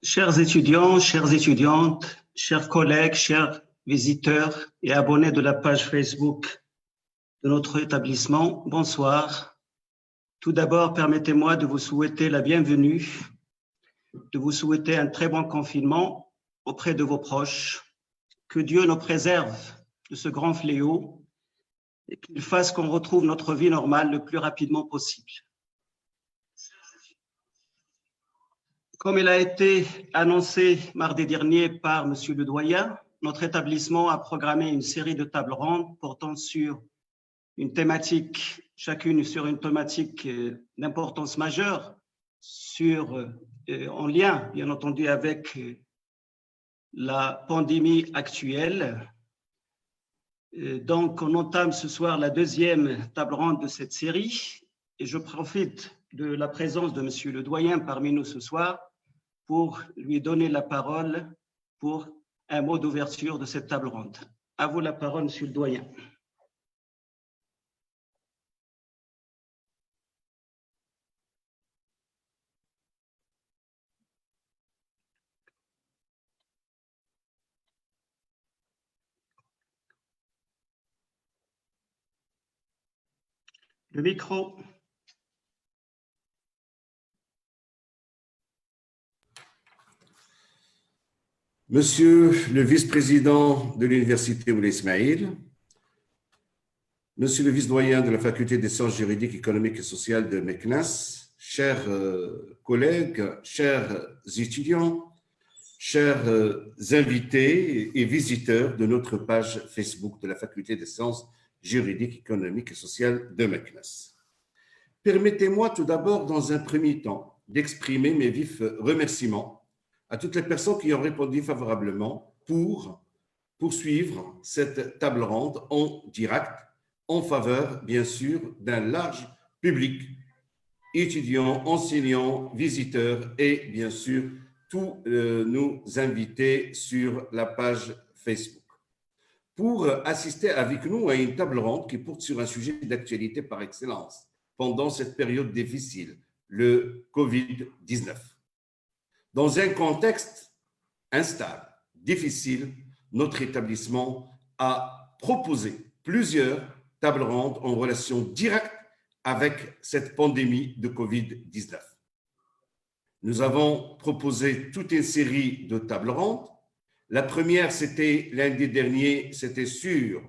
Chers étudiants, chères étudiantes, chers collègues, chers visiteurs et abonnés de la page Facebook de notre établissement, bonsoir. Tout d'abord, permettez-moi de vous souhaiter la bienvenue, de vous souhaiter un très bon confinement auprès de vos proches. Que Dieu nous préserve de ce grand fléau et qu'il fasse qu'on retrouve notre vie normale le plus rapidement possible. Comme il a été annoncé mardi dernier par Monsieur le doyen, notre établissement a programmé une série de tables rondes portant sur une thématique, chacune sur une thématique d'importance majeure, en lien, bien entendu, avec la pandémie actuelle. Donc, on entame ce soir la deuxième table ronde de cette série et je profite de la présence de Monsieur le doyen parmi nous ce soir pour lui donner la parole pour un mot d'ouverture de cette table ronde. À vous la parole, Monsieur le doyen. Le micro. Monsieur le vice-président de l'Université Moulay Ismaïl, Monsieur le vice-doyen de la Faculté des sciences juridiques, économiques et sociales de Meknès, chers collègues, chers étudiants, chers invités et visiteurs de notre page Facebook de la Faculté des sciences juridiques, économiques et sociales de Meknès. Permettez-moi tout d'abord, dans un premier temps, d'exprimer mes vifs remerciements à toutes les personnes qui ont répondu favorablement pour poursuivre cette table ronde en direct en faveur, bien sûr, d'un large public, étudiants, enseignants, visiteurs et, bien sûr, tous nos invités sur la page Facebook. Pour assister avec nous à une table ronde qui porte sur un sujet d'actualité par excellence pendant cette période difficile, le Covid-19. Dans un contexte instable, difficile, notre établissement a proposé plusieurs tables rondes en relation directe avec cette pandémie de Covid-19. Nous avons proposé toute une série de tables rondes. La première, c'était lundi dernier, c'était sur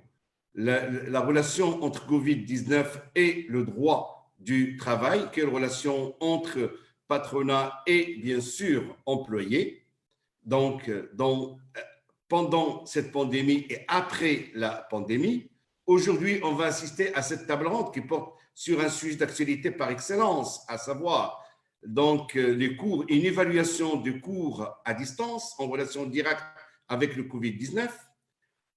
la relation entre Covid-19 et le droit du travail, quelle relation entre patronat et bien sûr employés. Donc, pendant cette pandémie et après la pandémie, aujourd'hui, on va assister à cette table ronde qui porte sur un sujet d'actualité par excellence, à savoir donc les cours, une évaluation des cours à distance en relation directe avec le Covid-19.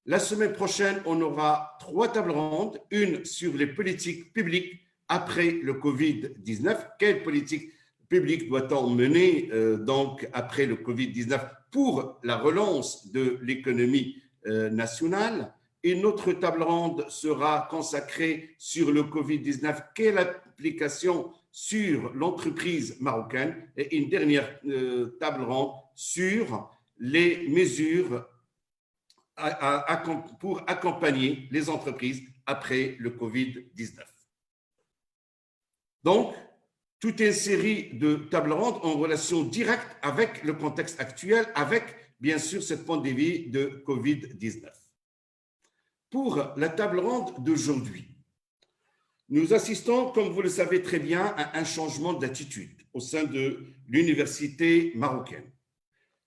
La semaine prochaine, on aura 3 tables rondes, une sur les politiques publiques après le Covid-19. Quelle politique publique doit-on mener donc après le Covid-19 pour la relance de l'économie nationale? Et notre table ronde sera consacrée sur le Covid-19. Quelle application sur l'entreprise marocaine? Et une dernière table ronde sur les mesures pour accompagner les entreprises après le Covid-19. Donc, toute une série de tables rondes en relation directe avec le contexte actuel, avec bien sûr cette pandémie de Covid-19. Pour la table ronde d'aujourd'hui, nous assistons, comme vous le savez très bien, à un changement d'attitude au sein de l'université marocaine.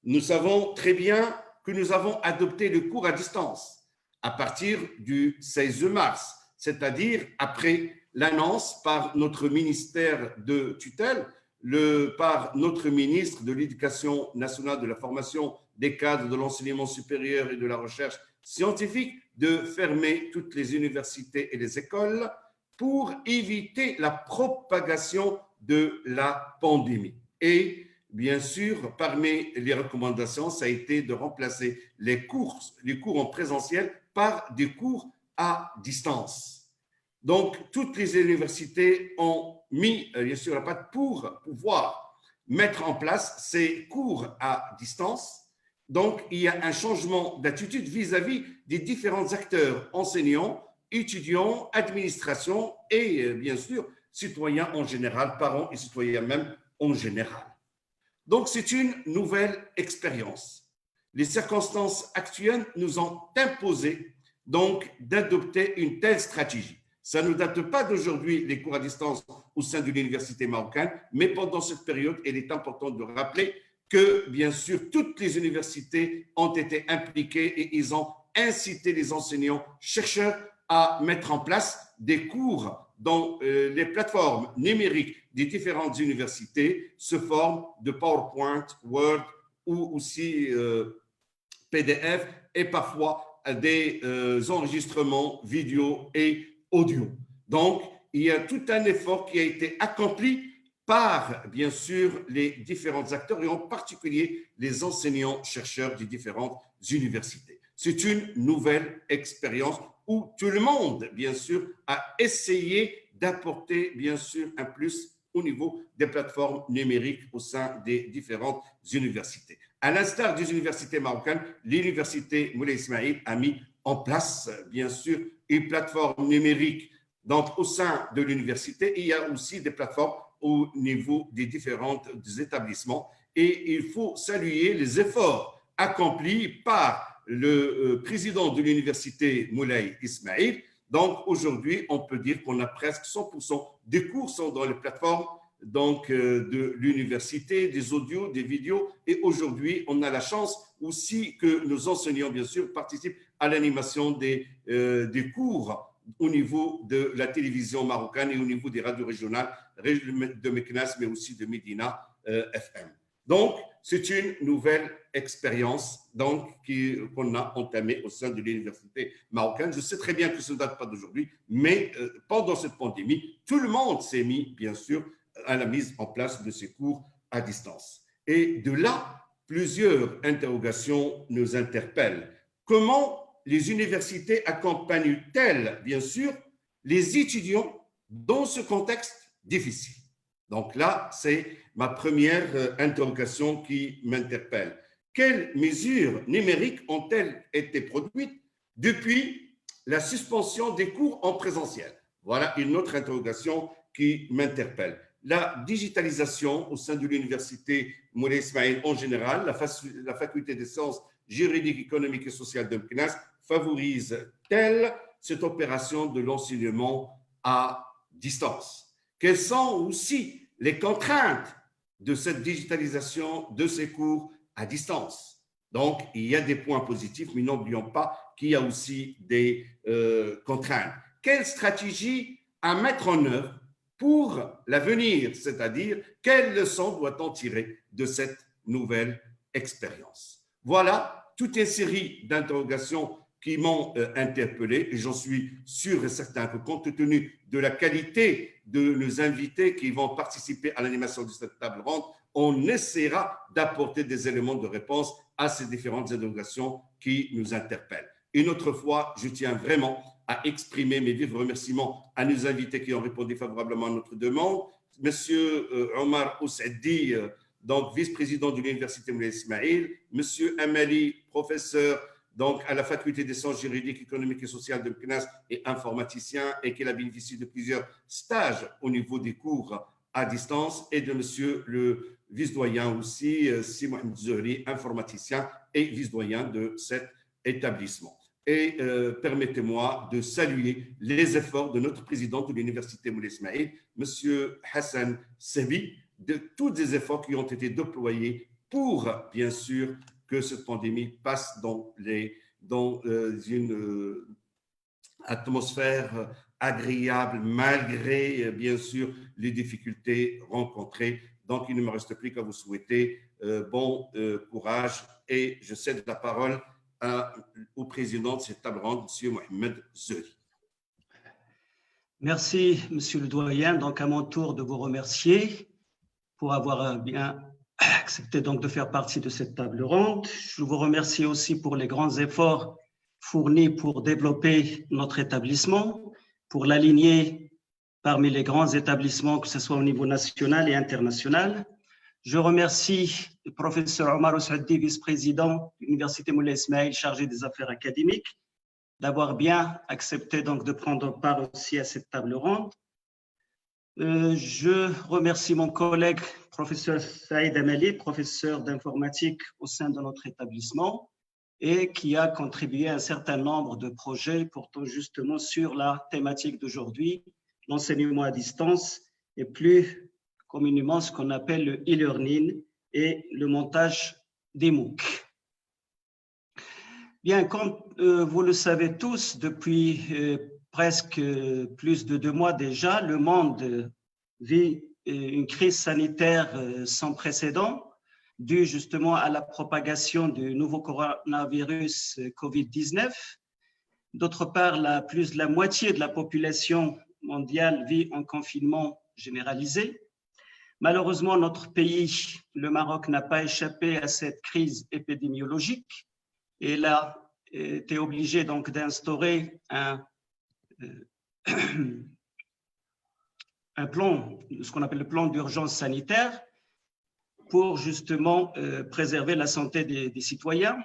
Nous savons très bien que nous avons adopté le cours à distance à partir du 16 mars, c'est-à-dire après l'annonce par notre ministère de tutelle, par notre ministre de l'Éducation nationale, de la formation des cadres de l'enseignement supérieur et de la recherche scientifique, de fermer toutes les universités et les écoles pour éviter la propagation de la pandémie. Et bien sûr, parmi les recommandations, ça a été de remplacer les cours en présentiel par des cours à distance. Donc, toutes les universités ont mis, bien sûr, la patte pour pouvoir mettre en place ces cours à distance. Donc, il y a un changement d'attitude vis-à-vis des différents acteurs, enseignants, étudiants, administration et bien sûr, citoyens en général, parents et citoyens même en général. Donc, c'est une nouvelle expérience. Les circonstances actuelles nous ont imposé donc d'adopter une telle stratégie. Ça ne date pas d'aujourd'hui, les cours à distance au sein de l'université marocaine, mais pendant cette période, il est important de rappeler que, bien sûr, toutes les universités ont été impliquées et ils ont incité les enseignants, chercheurs à mettre en place des cours dans les plateformes numériques des différentes universités sous forme de PowerPoint, Word ou aussi PDF et parfois des enregistrements vidéo et audio. Donc, il y a tout un effort qui a été accompli par, bien sûr, les différents acteurs et en particulier les enseignants-chercheurs des différentes universités. C'est une nouvelle expérience où tout le monde, bien sûr, a essayé d'apporter, bien sûr, un plus au niveau des plateformes numériques au sein des différentes universités. À l'instar des universités marocaines, l'université Moulay Ismaïl a mis en place, bien sûr, une plateforme numérique. Donc, au sein de l'université, il y a aussi des plateformes au niveau des différents établissements. Et il faut saluer les efforts accomplis par le président de l'université Moulay Ismaïl. Donc, aujourd'hui, on peut dire qu'on a presque 100% des cours sont dans les plateformes donc, de l'université, des audios, des vidéos. Et aujourd'hui, on a la chance aussi que nos enseignants, bien sûr, participent à l'animation des cours au niveau de la télévision marocaine et au niveau des radios régionales de Meknès, mais aussi de Medina FM. Donc, c'est une nouvelle expérience qu'on a entamée au sein de l'université marocaine. Je sais très bien que ça ne date pas d'aujourd'hui, mais pendant cette pandémie, tout le monde s'est mis, bien sûr, à la mise en place de ces cours à distance. Et de là, plusieurs interrogations nous interpellent. Comment les universités accompagnent-elles, bien sûr, les étudiants dans ce contexte difficile? Donc là, c'est ma première interrogation qui m'interpelle. Quelles mesures numériques ont-elles été produites depuis la suspension des cours en présentiel? Voilà une autre interrogation qui m'interpelle. La digitalisation au sein de l'université Moulay Ismaïl en général, la faculté des sciences juridiques, économiques et sociales de Meknès favorise-t-elle cette opération de l'enseignement à distance? Quelles sont aussi les contraintes de cette digitalisation de ces cours à distance? Donc, il y a des points positifs, mais n'oublions pas qu'il y a aussi des contraintes. Quelle stratégie à mettre en œuvre pour l'avenir, c'est-à-dire quelles leçons doit-on tirer de cette nouvelle expérience? Voilà toute une série d'interrogations qui m'ont interpellé et j'en suis sûr et certain que compte tenu de la qualité de nos invités qui vont participer à l'animation de cette table ronde, on essaiera d'apporter des éléments de réponse à ces différentes interrogations qui nous interpellent. Une autre fois, je tiens vraiment à exprimer mes vifs remerciements à nos invités qui ont répondu favorablement à notre demande. Monsieur Omar Ousseidi, donc vice-président de l'Université Moulay Ismaïl, Monsieur Amali, professeur donc à la faculté des sciences juridiques, économiques et sociales de Meknès et informaticien et qui a bénéficié de plusieurs stages au niveau des cours à distance, et de Monsieur le vice-doyen aussi, Simon Zohri, informaticien et vice-doyen de cet établissement. Et permettez-moi de saluer les efforts de notre président de l'Université Moulay Ismaïl, M. Hassan Sebi, de tous les efforts qui ont été déployés pour, bien sûr, que cette pandémie passe dans une atmosphère agréable, malgré, bien sûr, les difficultés rencontrées. Donc, il ne me reste plus qu'à vous souhaiter bon courage et je cède la parole au président de cette table ronde, M. Mohamed Zohri. Merci, Monsieur le doyen. Donc, à mon tour de vous remercier pour avoir bien accepté donc de faire partie de cette table ronde. Je vous remercie aussi pour les grands efforts fournis pour développer notre établissement, pour l'aligner parmi les grands établissements, que ce soit au niveau national et international. Je remercie le professeur Omar Ousseidi, vice-président de l'Université Moulay Ismail, chargé des affaires académiques, d'avoir bien accepté donc de prendre part aussi à cette table ronde. Je remercie mon collègue professeur Saïd Amali, professeur d'informatique au sein de notre établissement et qui a contribué à un certain nombre de projets portant justement sur la thématique d'aujourd'hui, l'enseignement à distance et plus communément ce qu'on appelle le e-learning et le montage des MOOC. Bien, comme vous le savez tous, depuis presque plus de 2 mois déjà, le monde vit une crise sanitaire sans précédent, due justement à la propagation du nouveau coronavirus Covid-19. D'autre part, plus de la moitié de la population mondiale vit en confinement généralisé. Malheureusement, notre pays, le Maroc, n'a pas échappé à cette crise épidémiologique et il a été obligé donc d'instaurer un plan, ce qu'on appelle le plan d'urgence sanitaire, pour justement préserver la santé des citoyens.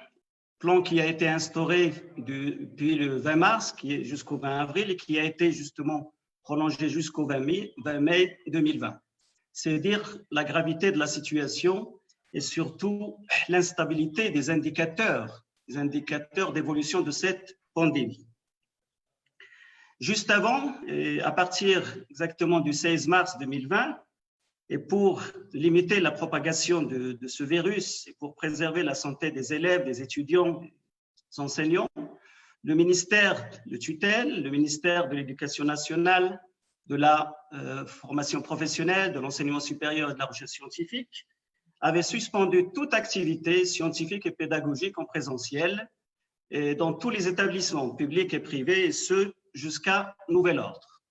Plan qui a été instauré depuis le 20 mars, qui est jusqu'au 20 avril, et qui a été justement prolongé jusqu'au 20 mai 2020. C'est dire la gravité de la situation et surtout l'instabilité des indicateurs d'évolution de cette pandémie. Juste avant, à partir exactement du 16 mars 2020, et pour limiter la propagation de ce virus et pour préserver la santé des élèves, des étudiants, des enseignants, le ministère de tutelle, le ministère de l'Éducation nationale, de la formation professionnelle, de l'enseignement supérieur et de la recherche scientifique, avait suspendu toute activité scientifique et pédagogique en présentiel et dans tous les établissements publics et privés, et ce, jusqu'à nouvel ordre.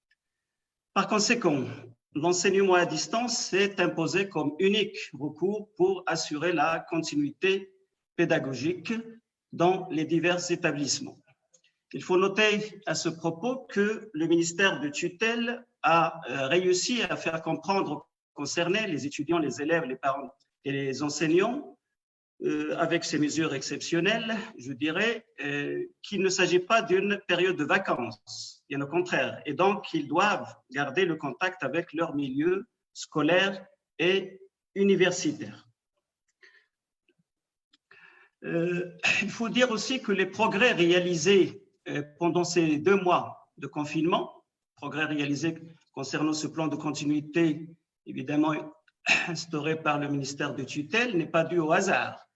Par conséquent, l'enseignement à distance s'est imposé comme unique recours pour assurer la continuité pédagogique dans les divers établissements. Il faut noter à ce propos que le ministère de tutelle a réussi à faire comprendre concernés, les étudiants, les élèves, les parents et les enseignants, avec ces mesures exceptionnelles, je dirais, qu'il ne s'agit pas d'une période de vacances, bien au contraire, et donc ils doivent garder le contact avec leur milieu scolaire et universitaire. Il faut dire aussi que les progrès réalisés pendant ces 2 mois de confinement, progrès réalisés concernant ce plan de continuité, évidemment instauré par le ministère de tutelle, n'est pas dû au hasard.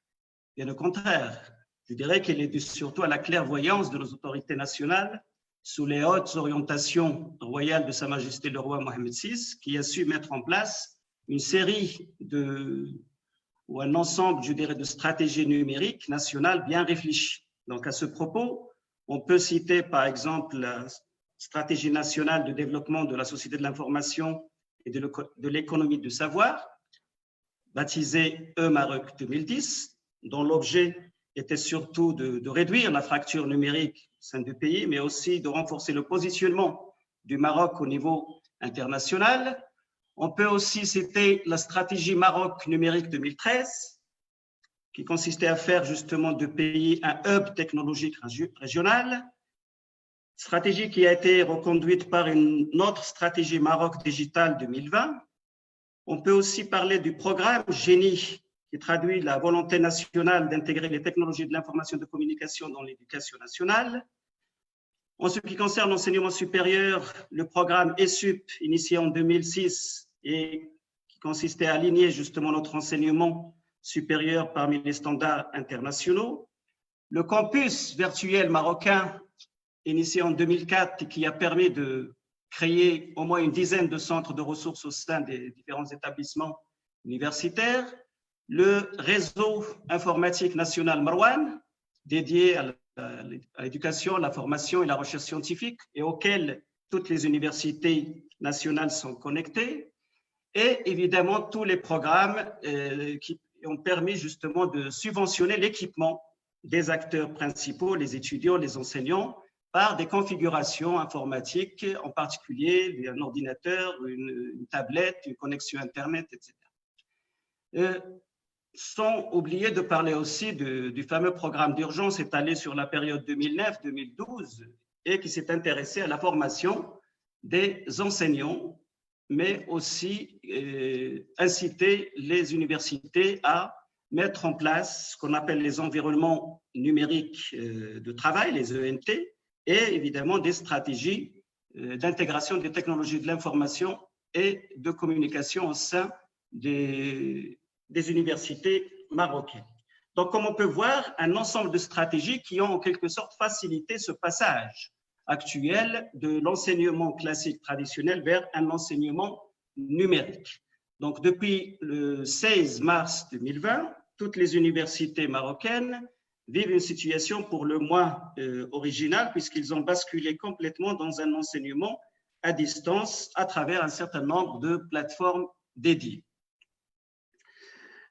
Bien au contraire, je dirais qu'il est dû surtout à la clairvoyance de nos autorités nationales sous les hautes orientations royales de Sa Majesté le roi Mohamed VI, qui a su mettre en place une série ou un ensemble, je dirais, de stratégies numériques nationales bien réfléchies. Donc, à ce propos, on peut citer par exemple la stratégie nationale de développement de la société de l'information et de l'économie du savoir, baptisée E-Maroc 2010, dont l'objet était surtout de réduire la fracture numérique au sein du pays, mais aussi de renforcer le positionnement du Maroc au niveau international. On peut aussi citer la stratégie Maroc numérique 2013, qui consistait à faire justement du pays un hub technologique régional, stratégie qui a été reconduite par une autre stratégie Maroc Digital 2020. On peut aussi parler du programme GENI, qui traduit la volonté nationale d'intégrer les technologies de l'information et de communication dans l'éducation nationale. En ce qui concerne l'enseignement supérieur, le programme ESUP, initié en 2006 et qui consistait à aligner justement notre enseignement supérieur parmi les standards internationaux. Le campus virtuel marocain, initié en 2004 et qui a permis de créer au moins une dizaine de centres de ressources au sein des différents établissements universitaires. Le réseau informatique national Marwan, dédié à l'éducation, la formation et la recherche scientifique et auquel toutes les universités nationales sont connectées, et évidemment tous les programmes qui ont permis justement de subventionner l'équipement des acteurs principaux, les étudiants, les enseignants, par des configurations informatiques, en particulier un ordinateur, une tablette, une connexion Internet, etc. sans oublier de parler aussi du fameux programme d'urgence étalé sur la période 2009-2012 et qui s'est intéressé à la formation des enseignants, mais aussi inciter les universités à mettre en place ce qu'on appelle les environnements numériques de travail, les ENT, et évidemment des stratégies d'intégration des technologies de l'information et de communication au sein des universités marocaines. Donc, comme on peut voir, un ensemble de stratégies qui ont en quelque sorte facilité ce passage actuel de l'enseignement classique traditionnel vers un enseignement numérique. Donc, depuis le 16 mars 2020, toutes les universités marocaines vivent une situation pour le moins originale puisqu'ils ont basculé complètement dans un enseignement à distance à travers un certain nombre de plateformes dédiées.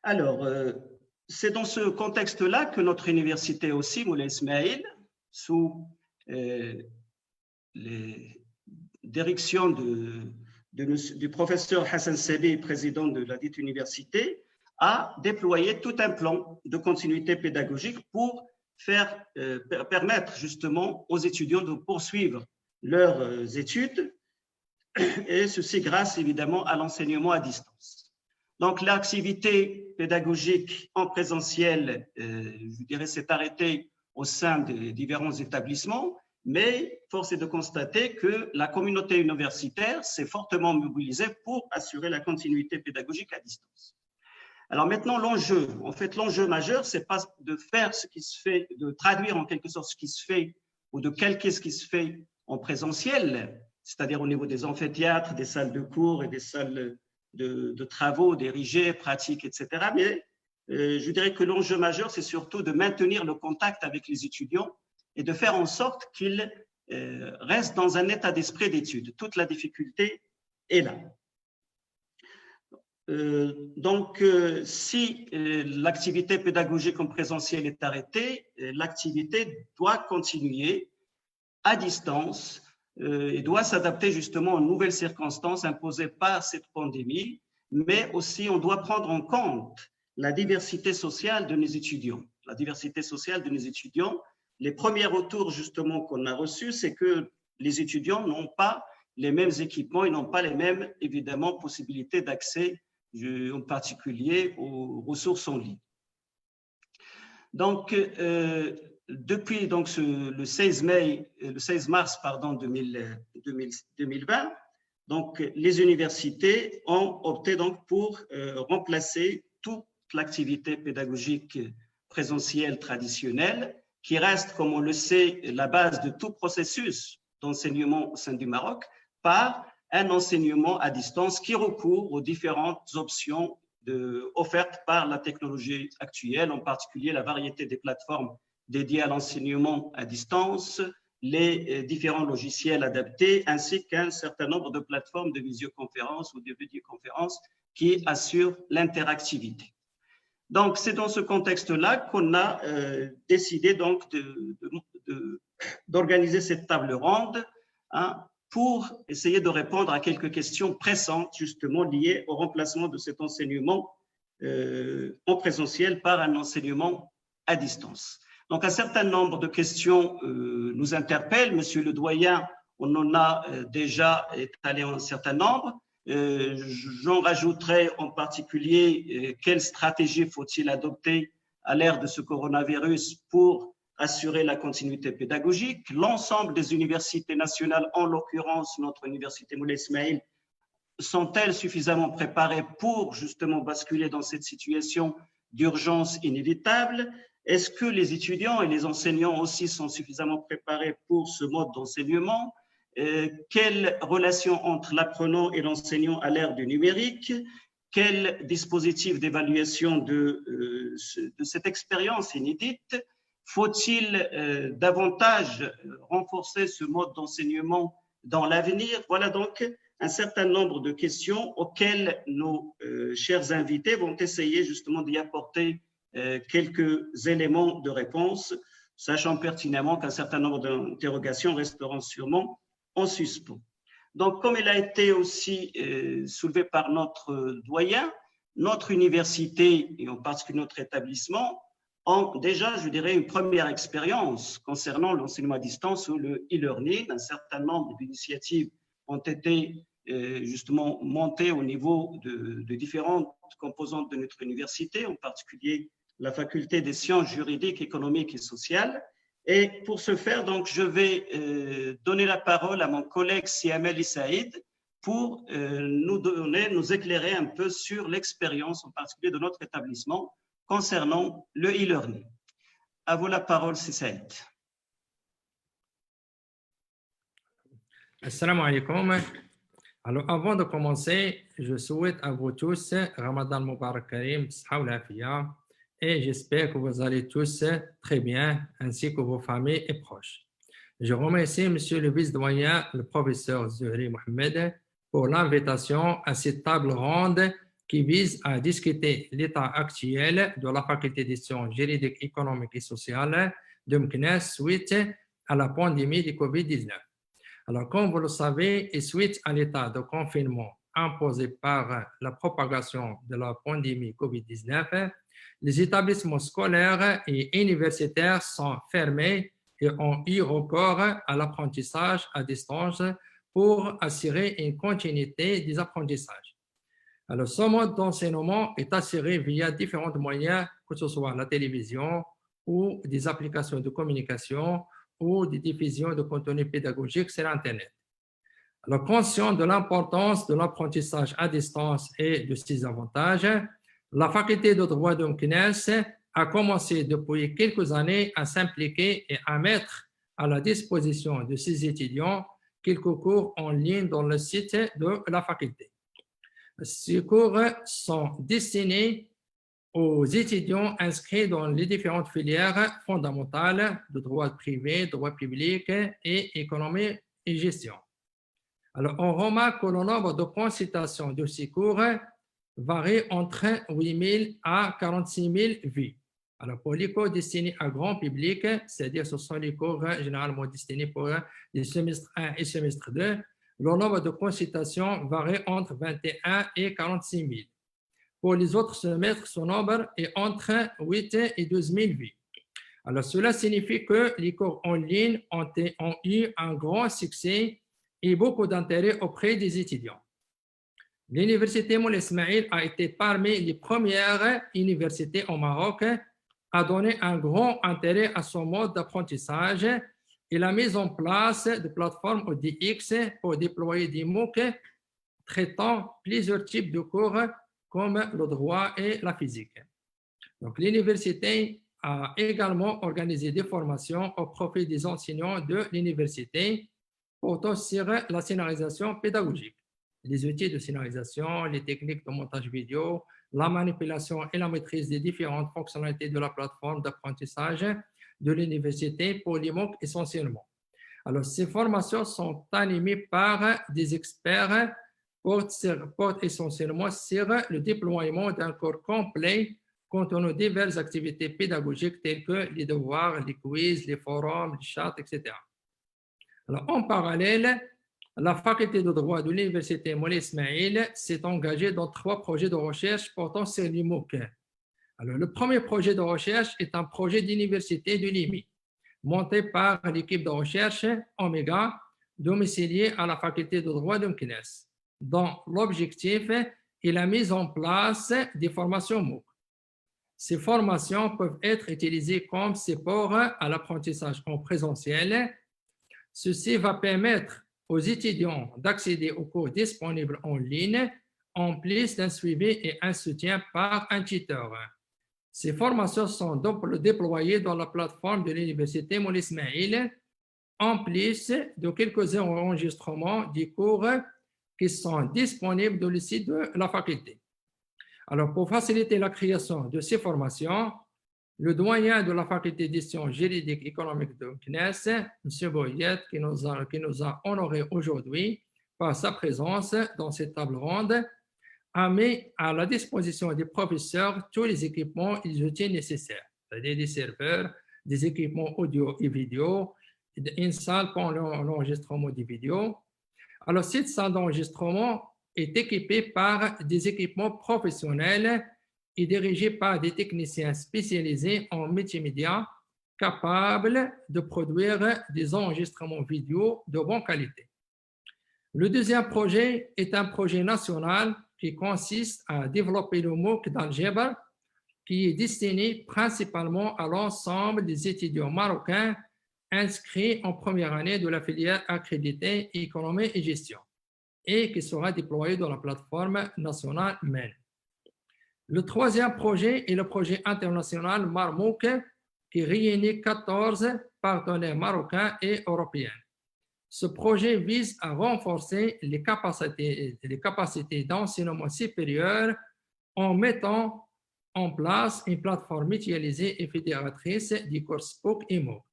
Alors, c'est dans ce contexte-là que notre université aussi, Moulay Ismail, sous les directions du professeur Hassan Sabi, président de la dite université, a déployé tout un plan de continuité pédagogique pour permettre justement aux étudiants de poursuivre leurs études, et ceci grâce évidemment à l'enseignement à distance. Donc l'activité pédagogique en présentiel, je dirais, s'est arrêtée au sein des différents établissements, mais force est de constater que la communauté universitaire s'est fortement mobilisée pour assurer la continuité pédagogique à distance. Alors maintenant, l'enjeu, en fait, l'enjeu majeur, c'est pas de faire ce qui se fait, de traduire en quelque sorte ce qui se fait ou de calquer ce qui se fait en présentiel, c'est-à-dire au niveau des amphithéâtres, des salles de cours et des salles de travaux dirigés, pratiques, etc. Mais je dirais que l'enjeu majeur, c'est surtout de maintenir le contact avec les étudiants et de faire en sorte qu'ils restent dans un état d'esprit d'étude. Toute la difficulté est là. Donc, si l'activité pédagogique en présentiel est arrêtée, l'activité doit continuer à distance et doit s'adapter justement aux nouvelles circonstances imposées par cette pandémie, mais aussi on doit prendre en compte la diversité sociale de nos étudiants. La diversité sociale de nos étudiants, les premiers retours justement qu'on a reçus, c'est que les étudiants n'ont pas les mêmes équipements, ils n'ont pas les mêmes, évidemment, possibilités d'accès en particulier aux ressources en ligne. Donc, depuis donc, le 16 mars 2020, donc, les universités ont opté donc, pour remplacer toute l'activité pédagogique présentielle traditionnelle, qui reste, comme on le sait, la base de tout processus d'enseignement au sein du Maroc, par un enseignement à distance qui recourt aux différentes options offertes par la technologie actuelle, en particulier la variété des plateformes dédiées à l'enseignement à distance, les différents logiciels adaptés, ainsi qu'un certain nombre de plateformes de visioconférence ou de vidéoconférence qui assurent l'interactivité. Donc, c'est dans ce contexte-là qu'on a décidé donc d'organiser cette table ronde, hein, pour essayer de répondre à quelques questions pressantes, justement, liées au remplacement de cet enseignement en présentiel par un enseignement à distance. Donc, un certain nombre de questions nous interpellent. Monsieur le doyen, on en a déjà étalé un certain nombre. J'en rajouterai en particulier quelle stratégie faut-il adopter à l'ère de ce coronavirus pour assurer la continuité pédagogique. L'ensemble des universités nationales, en l'occurrence notre université Moulay Ismail, sont-elles suffisamment préparées pour justement basculer dans cette situation d'urgence inévitable? Est-ce que les étudiants et les enseignants aussi sont suffisamment préparés pour ce mode d'enseignement? Quelle relation entre l'apprenant et l'enseignant à l'ère du numérique? Quel dispositif d'évaluation de cette expérience inédite? Faut-il davantage renforcer ce mode d'enseignement dans l'avenir? Voilà donc un certain nombre de questions auxquelles nos chers invités vont essayer justement d'y apporter quelques éléments de réponse, sachant pertinemment qu'un certain nombre d'interrogations resteront sûrement en suspens. Donc, comme il a été aussi soulevé par notre doyen, notre université et en particulier notre établissement ont déjà, je dirais, une première expérience concernant l'enseignement à distance ou le e-learning. Un certain nombre d'initiatives ont été justement montées au niveau de différentes composantes de notre université, en particulier la faculté des sciences juridiques, économiques et sociales. Et pour ce faire, donc, je vais donner la parole à mon collègue Siamel Saïd pour nous éclairer un peu sur l'expérience, en particulier de notre établissement, concernant le e-learning. À vous la parole, Saïd. Assalamu alaikum. Alors, avant de commencer, je souhaite à vous tous Ramadan Mubarak Karim, et j'espère que vous allez tous très bien, ainsi que vos familles et proches. Je remercie Monsieur le vice-doyen, le professeur Zuhri Mohamed, pour l'invitation à cette table ronde qui vise à discuter l'état actuel de la faculté des sciences juridiques, économiques et sociales de Meknès suite à la pandémie de COVID-19. Alors, comme vous le savez, et suite à l'état de confinement imposé par la propagation de la pandémie COVID-19, les établissements scolaires et universitaires sont fermés et ont eu recours à l'apprentissage à distance pour assurer une continuité des apprentissages. Alors, ce mode d'enseignement est assuré via différents moyens, que ce soit la télévision ou des applications de communication ou des diffusions de contenu pédagogique sur Internet. Alors, conscient de l'importance de l'apprentissage à distance et de ses avantages, la faculté de droit de Meknès a commencé depuis quelques années à s'impliquer et à mettre à la disposition de ses étudiants quelques cours en ligne dans le site de la faculté. Ces cours sont destinés aux étudiants inscrits dans les différentes filières fondamentales de droit privé, droit public et économie et gestion. Alors, on remarque que le nombre de consultations de ces cours varie entre 8 000 à 46 000 vues. Alors, pour les cours destinés à grand public, c'est-à-dire ce sont les cours généralement destinés pour les semestres 1 et semestre 2, le nombre de consultations varie entre 21 et 46 000. Pour les autres semestres, ce nombre est entre 8 et 12 000 vues. Alors, cela signifie que les cours en ligne ont eu un grand succès et beaucoup d'intérêt auprès des étudiants. L'université Moulay Ismaïl a été parmi les premières universités au Maroc à donner un grand intérêt à son mode d'apprentissage et la mise en place de plateformes ODX pour déployer des MOOC traitant plusieurs types de cours comme le droit et la physique. Donc, l'université a également organisé des formations au profit des enseignants de l'université portant sur la scénarisation pédagogique, les outils de scénarisation, les techniques de montage vidéo, la manipulation et la maîtrise des différentes fonctionnalités de la plateforme d'apprentissage de l'université pour les MOOC essentiellement. Alors, ces formations sont animées par des experts portent essentiellement sur le déploiement d'un cours complet contenant diverses activités pédagogiques telles que les devoirs, les quiz, les forums, les chats, etc. Alors, en parallèle, la faculté de droit de l'université Moulay Ismaïl s'est engagée dans 3 projets de recherche portant sur les MOOC. Alors, le premier projet de recherche est un projet d'université de Limi, monté par l'équipe de recherche Omega, domiciliée à la faculté de droit de Meknès, dont l'objectif est la mise en place des formations MOOC. Ces formations peuvent être utilisées comme support à l'apprentissage en présentiel. Ceci va permettre aux étudiants d'accéder aux cours disponibles en ligne, en plus d'un suivi et un soutien par un tuteur. Ces formations sont donc déployées dans la plateforme de l'université Moulay Ismaïl, en plus de quelques enregistrements des cours qui sont disponibles dans le site de la faculté. Alors, pour faciliter la création de ces formations, le doyen de la faculté des sciences juridiques économiques de Meknès, M. Boyet, qui nous a honorés aujourd'hui par sa présence dans cette table ronde, a mis à la disposition des professeurs tous les équipements et les outils nécessaires, c'est-à-dire des serveurs, des équipements audio et vidéo, une salle pour l'enregistrement des vidéos. Alors, cette salle d'enregistrement est équipé par des équipements professionnels et dirigé par des techniciens spécialisés en multimédia capables de produire des enregistrements vidéo de bonne qualité. Le deuxième projet est un projet national qui consiste à développer le MOOC d'Algèbre qui est destiné principalement à l'ensemble des étudiants marocains inscrits en première année de la filière accréditée économie et gestion et qui sera déployé dans la plateforme nationale MEN. Le troisième projet est le projet international Marmouk qui réunit 14 partenaires marocains et européens. Ce projet vise à renforcer les capacités d'enseignement supérieur en mettant en place une plateforme mutualisée et fédératrice du cours SPOC et MOOC.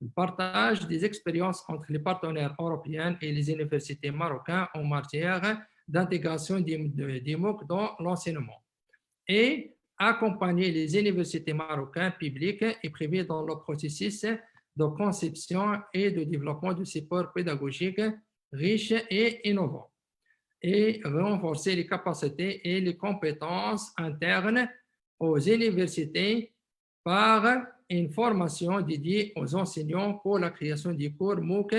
Le partage des expériences entre les partenaires européens et les universités marocaines en matière d'intégration des MOOC dans l'enseignement et accompagner les universités marocaines publiques et privées dans le processus de conception et de développement de supports pédagogiques riches et innovants et renforcer les capacités et les compétences internes aux universités par une formation dédiée aux enseignants pour la création des cours MOOC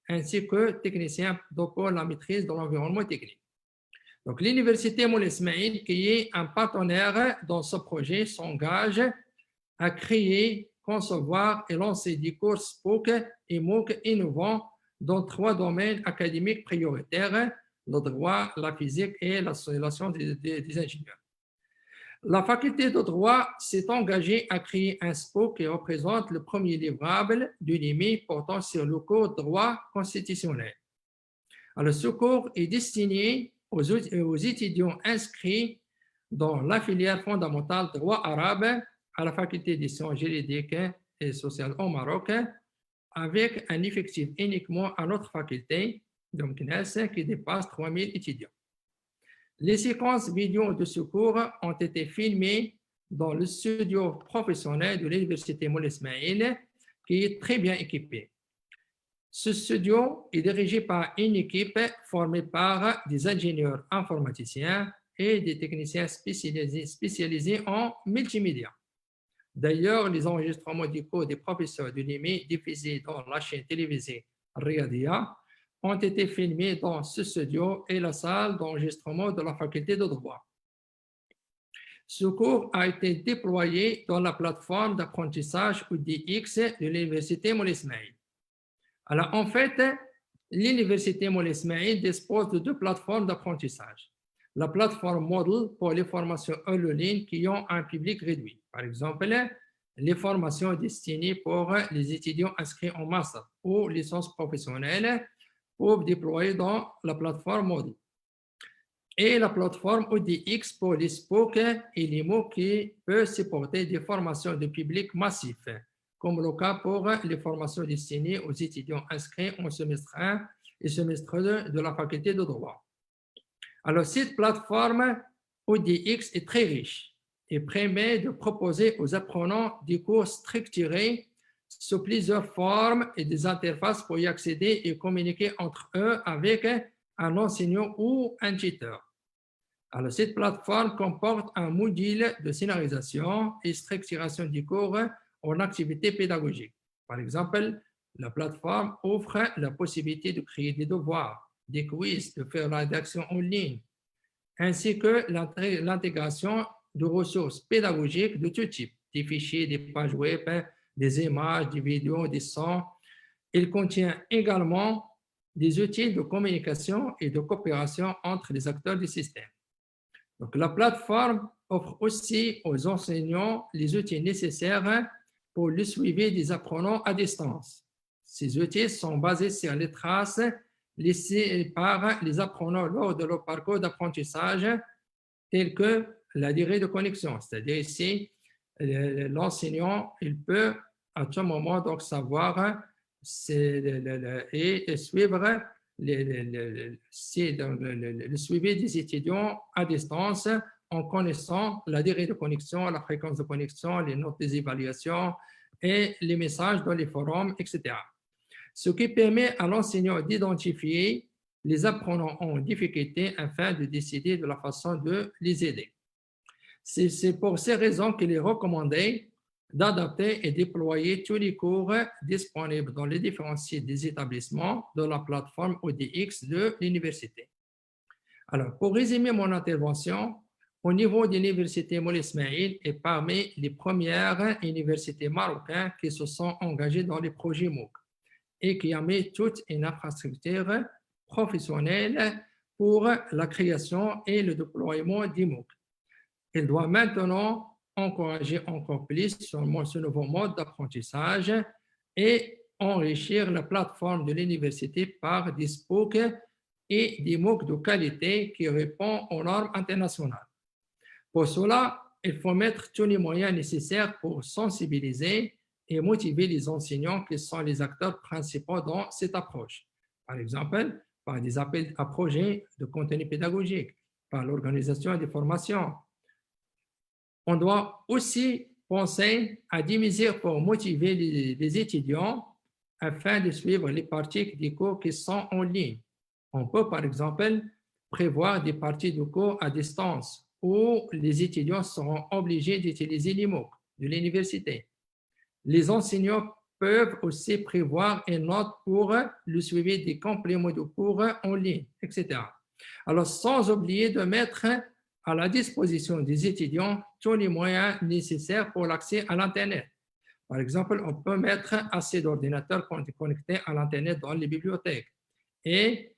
ainsi que techniciens pour la maîtrise de l'environnement technique. Donc, l'Université Moulay Ismaïl, qui est un partenaire dans ce projet, s'engage à créer, concevoir et lancer des cours SPOC et MOOC innovants dans 3 domaines académiques prioritaires, le droit, la physique et la science des ingénieurs. La faculté de droit s'est engagée à créer un SPOC qui représente le premier livrable du LIMI portant sur le cours de droit constitutionnel. Alors, ce cours est destiné aux étudiants inscrits dans la filière fondamentale droit arabe à la faculté des sciences juridiques et sociales au Maroc, avec un effectif uniquement à notre faculté, donc qui dépasse 3000 étudiants. Les séquences vidéo de ce cours ont été filmées dans le studio professionnel de l'Université Moulay Ismaïl, qui est très bien équipé. Ce studio est dirigé par une équipe formée par des ingénieurs informaticiens et des techniciens spécialisés en multimédia. D'ailleurs, les enregistrements du cours des professeurs de l'IMI diffusés dans la chaîne télévisée Riyadiyya ont été filmés dans ce studio et la salle d'enregistrement de la faculté de droit. Ce cours a été déployé dans la plateforme d'apprentissage UDX de l'Université Moulay Ismaïl. Alors, en fait, l'Université Moulay Ismaïl dispose de 2 plateformes d'apprentissage. La plateforme Moodle pour les formations en ligne qui ont un public réduit. Par exemple, les formations destinées pour les étudiants inscrits en master ou licence professionnelle pour déployer dans la plateforme Moodle. Et la plateforme ODX pour les SPOC et les MOOC qui peut supporter des formations de public massif, comme le cas pour les formations destinées aux étudiants inscrits en semestre 1 et semestre 2 de la faculté de droit. Alors, cette plateforme ODX est très riche et permet de proposer aux apprenants des cours structurés sous plusieurs formes et des interfaces pour y accéder et communiquer entre eux avec un enseignant ou un tuteur. Alors, cette plateforme comporte un module de scénarisation et structuration du cours en activités pédagogiques. Par exemple, la plateforme offre la possibilité de créer des devoirs, des quiz, de faire la rédaction en ligne, ainsi que l'intégration de ressources pédagogiques de tout type, des fichiers, des pages web, des images, des vidéos, des sons. Il contient également des outils de communication et de coopération entre les acteurs du système. Donc, la plateforme offre aussi aux enseignants les outils nécessaires pour le suivi des apprenants à distance. Ces outils sont basés sur les traces laissées par les apprenants lors de leur parcours d'apprentissage, tels que la durée de connexion. C'est-à-dire ici, l'enseignant, il peut à tout moment donc savoir et suivre le suivi des étudiants à distance en connaissant la durée de connexion, la fréquence de connexion, les notes des évaluations et les messages dans les forums, etc. Ce qui permet à l'enseignant d'identifier les apprenants en difficulté afin de décider de la façon de les aider. C'est pour ces raisons qu'il est recommandé d'adapter et déployer tous les cours disponibles dans les différents sites des établissements de la plateforme ODX de l'université. Alors, pour résumer mon intervention, au niveau de l'université Moulay Ismail est parmi les premières universités marocaines qui se sont engagées dans les projets MOOC et qui a mis toute une infrastructure professionnelle pour la création et le déploiement des MOOC. Il doit maintenant encourager encore plus ce nouveau mode d'apprentissage et enrichir la plateforme de l'université par des SPOC et des MOOC de qualité qui répondent aux normes internationales. Pour cela, il faut mettre tous les moyens nécessaires pour sensibiliser et motiver les enseignants qui sont les acteurs principaux dans cette approche. Par exemple, par des appels à projets de contenu pédagogique, par l'organisation des formations. On doit aussi penser à des mesures pour motiver les étudiants afin de suivre les parties des cours qui sont en ligne. On peut, par exemple, prévoir des parties de cours à distance où les étudiants seront obligés d'utiliser les MOOC de l'université. Les enseignants peuvent aussi prévoir une note pour le suivi des compléments de cours en ligne, etc. Alors, sans oublier de mettre à la disposition des étudiants tous les moyens nécessaires pour l'accès à l'Internet. Par exemple, on peut mettre assez d'ordinateurs connectés à l'Internet dans les bibliothèques et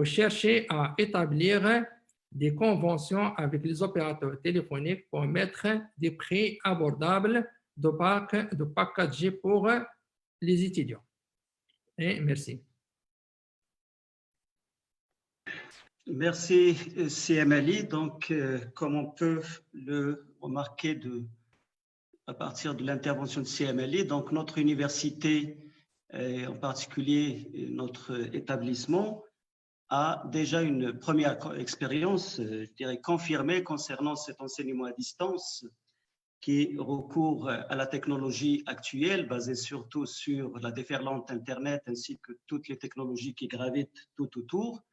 chercher à établir des conventions avec les opérateurs téléphoniques pour mettre des prix abordables de package pour les étudiants. Et merci. Merci, CM Ali. Donc, comme on peut le remarquer à partir de l'intervention de CM Ali, donc notre université, en particulier notre établissement, a déjà une première expérience, je dirais, confirmée concernant cet enseignement à distance qui recourt à la technologie actuelle, basée surtout sur la déferlante Internet ainsi que toutes les technologies qui gravitent tout autour.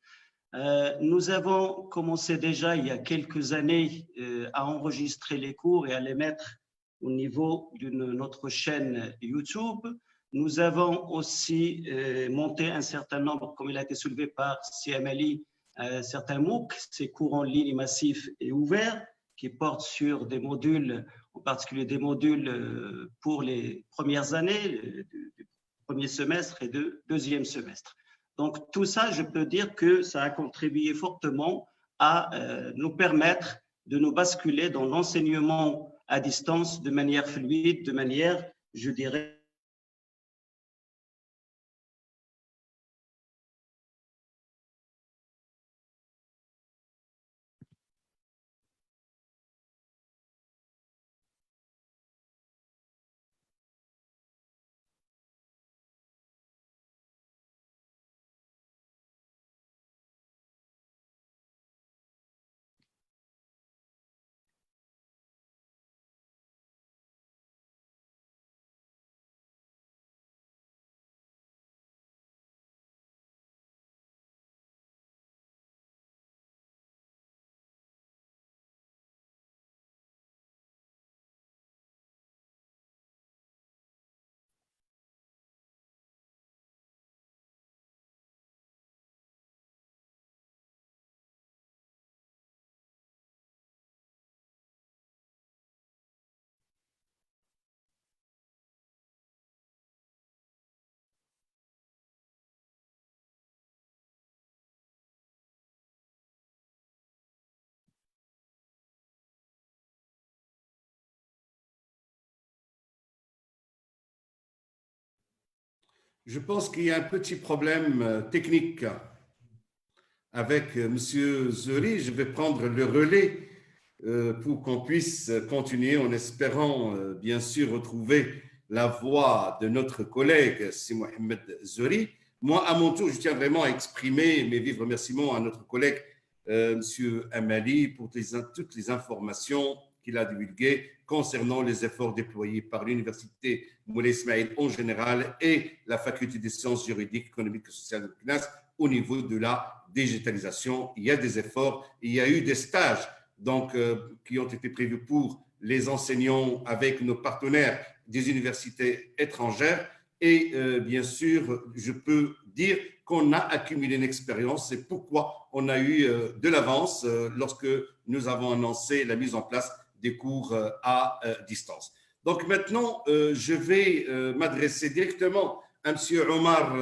Nous avons commencé déjà il y a quelques années à enregistrer les cours et à les mettre au niveau de notre chaîne YouTube. Nous avons aussi monté un certain nombre, comme il a été soulevé par CMLI, certains MOOC, ces cours en ligne massifs et ouverts, qui portent sur des modules, en particulier des modules pour les premières années, du premier semestre et de deuxième semestre. Donc tout ça, je peux dire que ça a contribué fortement à nous permettre de nous basculer dans l'enseignement à distance de manière fluide, de manière, je dirais, Je pense qu'il y a un petit problème technique avec M. Zeri. Je vais prendre le relais pour qu'on puisse continuer en espérant bien sûr retrouver la voix de notre collègue Si Mohamed Zeri. Moi, à mon tour, je tiens vraiment à exprimer mes vifs remerciements à notre collègue M. Amali pour toutes les informations qu'il a divulguées concernant les efforts déployés par l'Université Moulay Ismail en général et la Faculté des sciences juridiques, économiques et sociales de Meknès au niveau de la digitalisation. Il y a des efforts, il y a eu des stages donc, qui ont été prévus pour les enseignants avec nos partenaires des universités étrangères. Et bien sûr, je peux dire qu'on a accumulé une expérience. C'est pourquoi on a eu de l'avance lorsque nous avons annoncé la mise en place des cours à distance. Donc maintenant, je vais m'adresser directement à M. Omar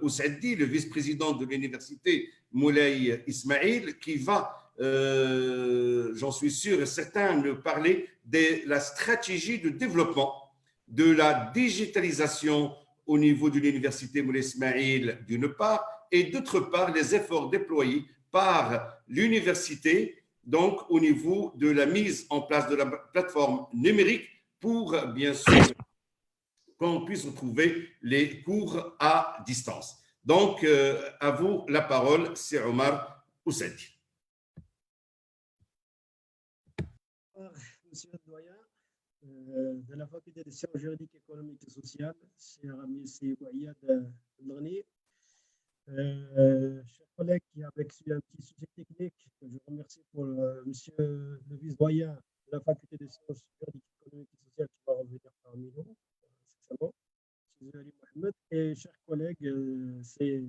Ousseidi, le vice-président de l'université Moulay Ismail, qui va, j'en suis sûr et certain, nous parler de la stratégie de développement de la digitalisation au niveau de l'université Moulay Ismail d'une part, et d'autre part, les efforts déployés par l'université, donc au niveau de la mise en place de la plateforme numérique pour, bien sûr, qu'on puisse retrouver les cours à distance. Donc, à vous la parole, c'est Omar Ousseidi. Monsieur le doyen de la faculté des sciences juridiques, économiques et sociales, cher ami Ouayyad Lerni, chers collègues qui ont vécu un petit sujet technique, je vous remercie pour monsieur le vice-doyen de la faculté des sciences juridiques, économiques et sociales qui va revenir parmi nous, sincèrement, M. Ali Mohamed, et chers collègues, c'est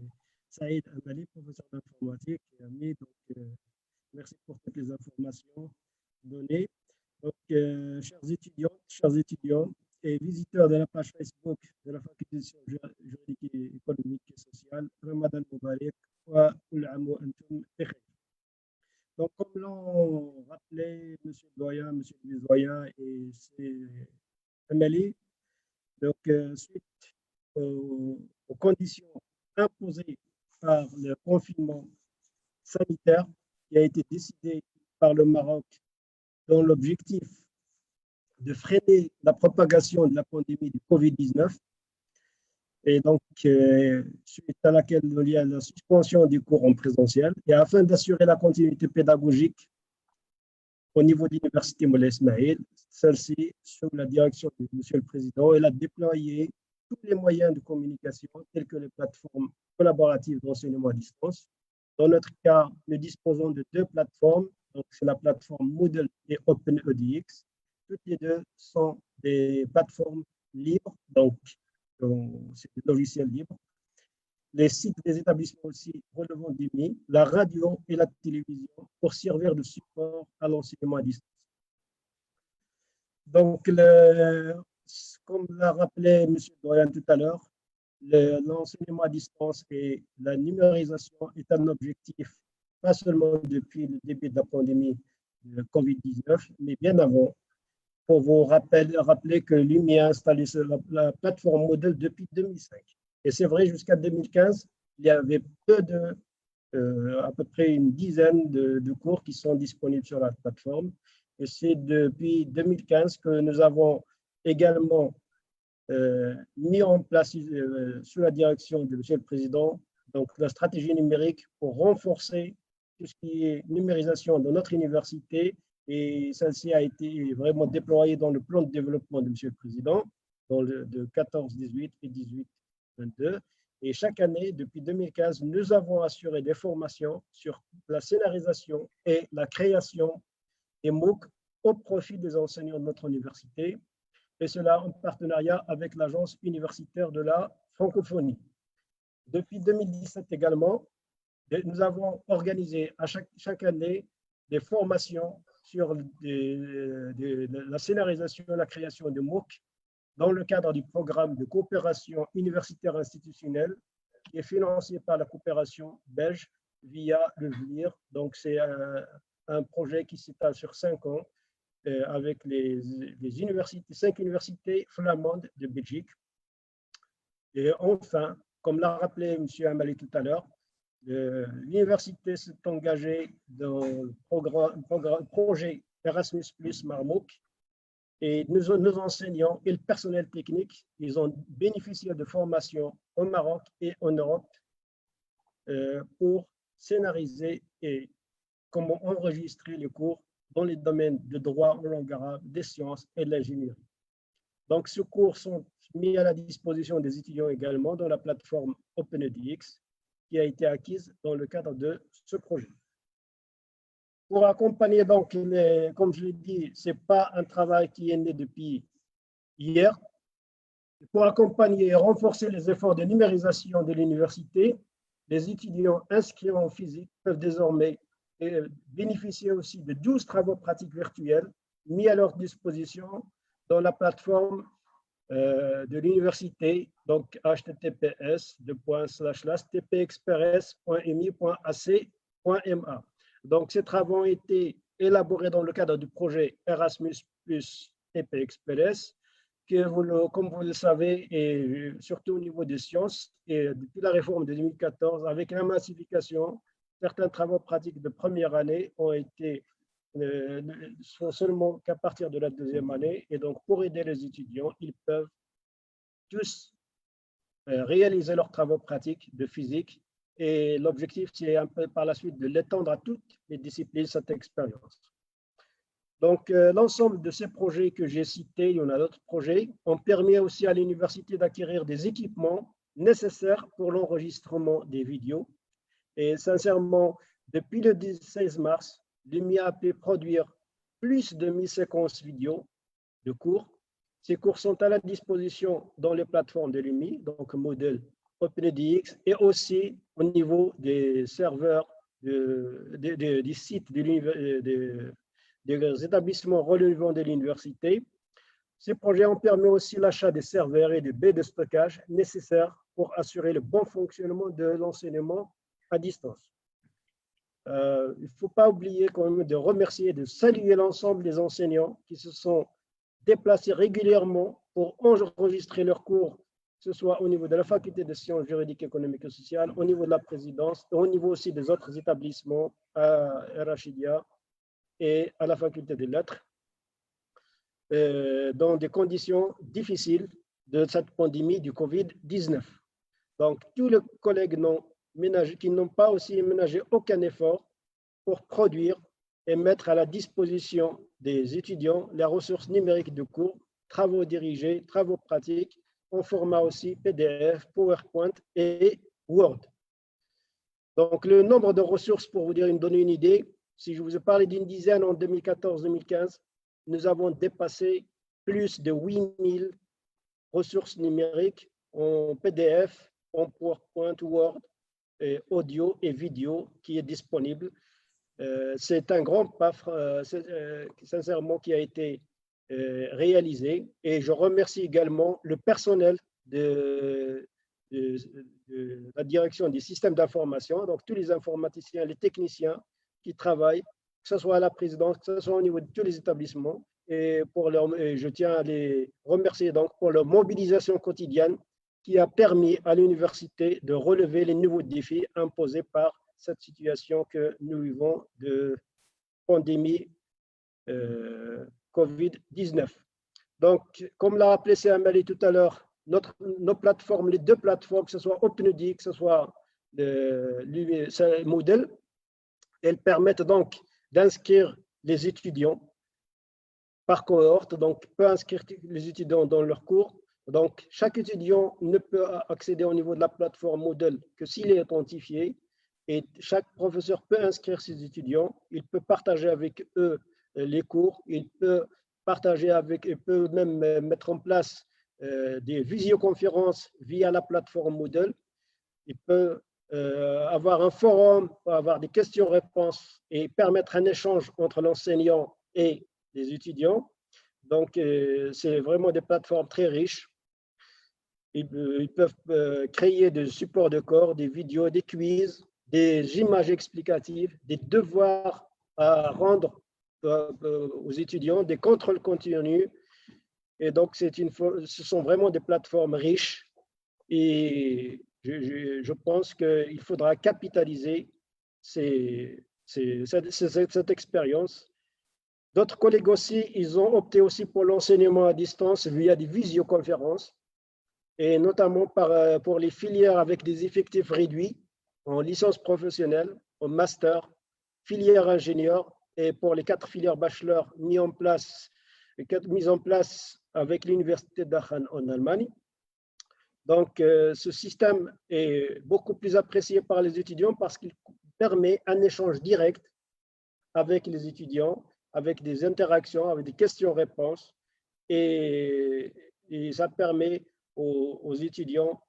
Saïd Amali, professeur d'informatique et ami, donc merci pour toutes les informations données. Donc, chers étudiants et visiteurs de la page Facebook de la faculté des sciences juridiques et économiques et sociales, Ramadan Mubarak wa kul aam wa antum bikhayr. Donc, comme l'ont rappelé M. le doyen, M. le vice-doyen et c'est Amali, donc suite aux conditions imposées par le confinement sanitaire qui a été décidé par le Maroc dans l'objectif de freiner la propagation de la pandémie du Covid-19, et donc suite à laquelle il y a la suspension des cours en présentiel, et afin d'assurer la continuité pédagogique au niveau de l'université Moulay Ismail, celle-ci, sous la direction de M. le Président, elle a déployé tous les moyens de communication tels que les plateformes collaboratives d'enseignement à distance. Dans notre cas, nous disposons de deux plateformes. Donc, c'est la plateforme Moodle et OpenEDX. Toutes les deux sont des plateformes libres, donc c'est des logiciels libres. Les sites des établissements aussi relevant du MI, la radio et la télévision pour servir de support à l'enseignement à distance. Donc, comme l'a rappelé M. Doyen tout à l'heure, l'enseignement à distance et la numérisation est un objectif pas seulement depuis le début de la pandémie de Covid-19, mais bien avant, pour vous rappeler que l'UMI a installé la plateforme Moodle depuis 2005. Et c'est vrai, jusqu'à 2015, il y avait à peu près une dizaine de cours qui sont disponibles sur la plateforme. Et c'est depuis 2015 que nous avons également mis en place, sous la direction de M. le Président, donc la stratégie numérique pour renforcer tout ce qui est numérisation de notre université, et celle-ci a été vraiment déployée dans le plan de développement de M. le Président, de 14-18 et 18-22. Et chaque année, depuis 2015, nous avons assuré des formations sur la scénarisation et la création des MOOC au profit des enseignants de notre université, et cela en partenariat avec l'Agence universitaire de la francophonie. Depuis 2017 également, nous avons organisé à chaque année des formations sur la scénarisation et la création de MOOC dans le cadre du programme de coopération universitaire institutionnelle qui est financé par la coopération belge via le VLIR. Donc, c'est un projet qui s'étale sur 5 ans avec les universités, 5 universités flamandes de Belgique. Et enfin, comme l'a rappelé M. Amali tout à l'heure, l'université s'est engagée dans le projet Erasmus Plus Marmouk, et nos enseignants et le personnel technique, ils ont bénéficié de formations au Maroc et en Europe pour scénariser et comment enregistrer les cours dans les domaines de droit en langue arabe, des sciences et de l'ingénierie. Donc, ces cours sont mis à la disposition des étudiants également dans la plateforme OpenEDX, qui a été acquise dans le cadre de ce projet. Pour accompagner donc, comme je l'ai dit, ce n'est pas un travail qui est né depuis hier. Pour accompagner et renforcer les efforts de numérisation de l'université, les étudiants inscrits en physique peuvent désormais bénéficier aussi de 12 travaux pratiques virtuels mis à leur disposition dans la plateforme de l'université, donc https://tpexpress.mi.ac.ma. Donc, ces travaux ont été élaborés dans le cadre du projet Erasmus plus TP Express, comme vous le savez, et surtout au niveau des sciences, et depuis la réforme de 2014, avec la massification, certains travaux pratiques de première année ont été sont seulement qu'à partir de la deuxième année. Et donc, pour aider les étudiants, ils peuvent tous réaliser leurs travaux pratiques de physique. Et l'objectif, c'est un peu par la suite de l'étendre à toutes les disciplines, cette expérience. Donc, l'ensemble de ces projets que j'ai cités, il y en a d'autres projets, ont permis aussi à l'université d'acquérir des équipements nécessaires pour l'enregistrement des vidéos. Et sincèrement, depuis le 16 mars, l'UMI a pu produire plus de 1000 séquences vidéo de cours. Ces cours sont à la disposition dans les plateformes de l'UMI, donc Moodle, OpenEdX, et aussi au niveau des serveurs des sites des établissements relevant de l'université. Ces projets ont permis aussi l'achat des serveurs et des baies de stockage nécessaires pour assurer le bon fonctionnement de l'enseignement à distance. Il ne faut pas oublier quand même de remercier et de saluer l'ensemble des enseignants qui se sont déplacés régulièrement pour enregistrer leurs cours, que ce soit au niveau de la faculté de sciences juridiques, économiques et sociales, au niveau de la présidence, au niveau aussi des autres établissements à Rachidia et à la faculté des lettres, dans des conditions difficiles de cette pandémie du Covid-19. Donc, tous les collègues qui n'ont pas aussi ménagé aucun effort pour produire et mettre à la disposition des étudiants les ressources numériques de cours, travaux dirigés, travaux pratiques, en format aussi PDF, PowerPoint et Word. Donc, le nombre de ressources, pour vous donner une idée, si je vous ai parlé d'une dizaine en 2014-2015, nous avons dépassé plus de 8000 ressources numériques en PDF, en PowerPoint, Word, audio et vidéo qui est disponible. C'est un grand pas, sincèrement, qui a été réalisé. Et je remercie également le personnel de la direction des systèmes d'information, donc tous les informaticiens, les techniciens qui travaillent, que ce soit à la présidence, que ce soit au niveau de tous les établissements. Et je tiens à les remercier donc pour leur mobilisation quotidienne qui a permis à l'université de relever les nouveaux défis imposés par cette situation que nous vivons de pandémie Covid-19. Donc, comme l'a rappelé Amali tout à l'heure, nos plateformes, les deux plateformes, que ce soit OpenEdX, que ce soit Moodle, elles permettent donc d'inscrire les étudiants par cohorte, donc peut inscrire les étudiants dans leurs cours. Donc, chaque étudiant ne peut accéder au niveau de la plateforme Moodle que s'il est authentifié, et chaque professeur peut inscrire ses étudiants, il peut partager avec eux les cours, il peut même mettre en place des visioconférences via la plateforme Moodle. Il peut avoir un forum, avoir des questions-réponses et permettre un échange entre l'enseignant et les étudiants. Donc, c'est vraiment des plateformes très riches. Ils peuvent créer des supports de corps, des vidéos, des quiz, des images explicatives, des devoirs à rendre aux étudiants, des contrôles continus. Et donc, ce sont vraiment des plateformes riches. Et je pense qu'il faudra capitaliser cette expérience. D'autres collègues aussi, ils ont opté aussi pour l'enseignement à distance via des visioconférences, et notamment pour les filières avec des effectifs réduits, en licence professionnelle, en master, filière ingénieur, et pour les 4 filières bachelor mises en place avec l'université d'Aachen en Allemagne. Donc, ce système est beaucoup plus apprécié par les étudiants parce qu'il permet un échange direct avec les étudiants, avec des interactions, avec des questions-réponses, et ça permet aux étudiants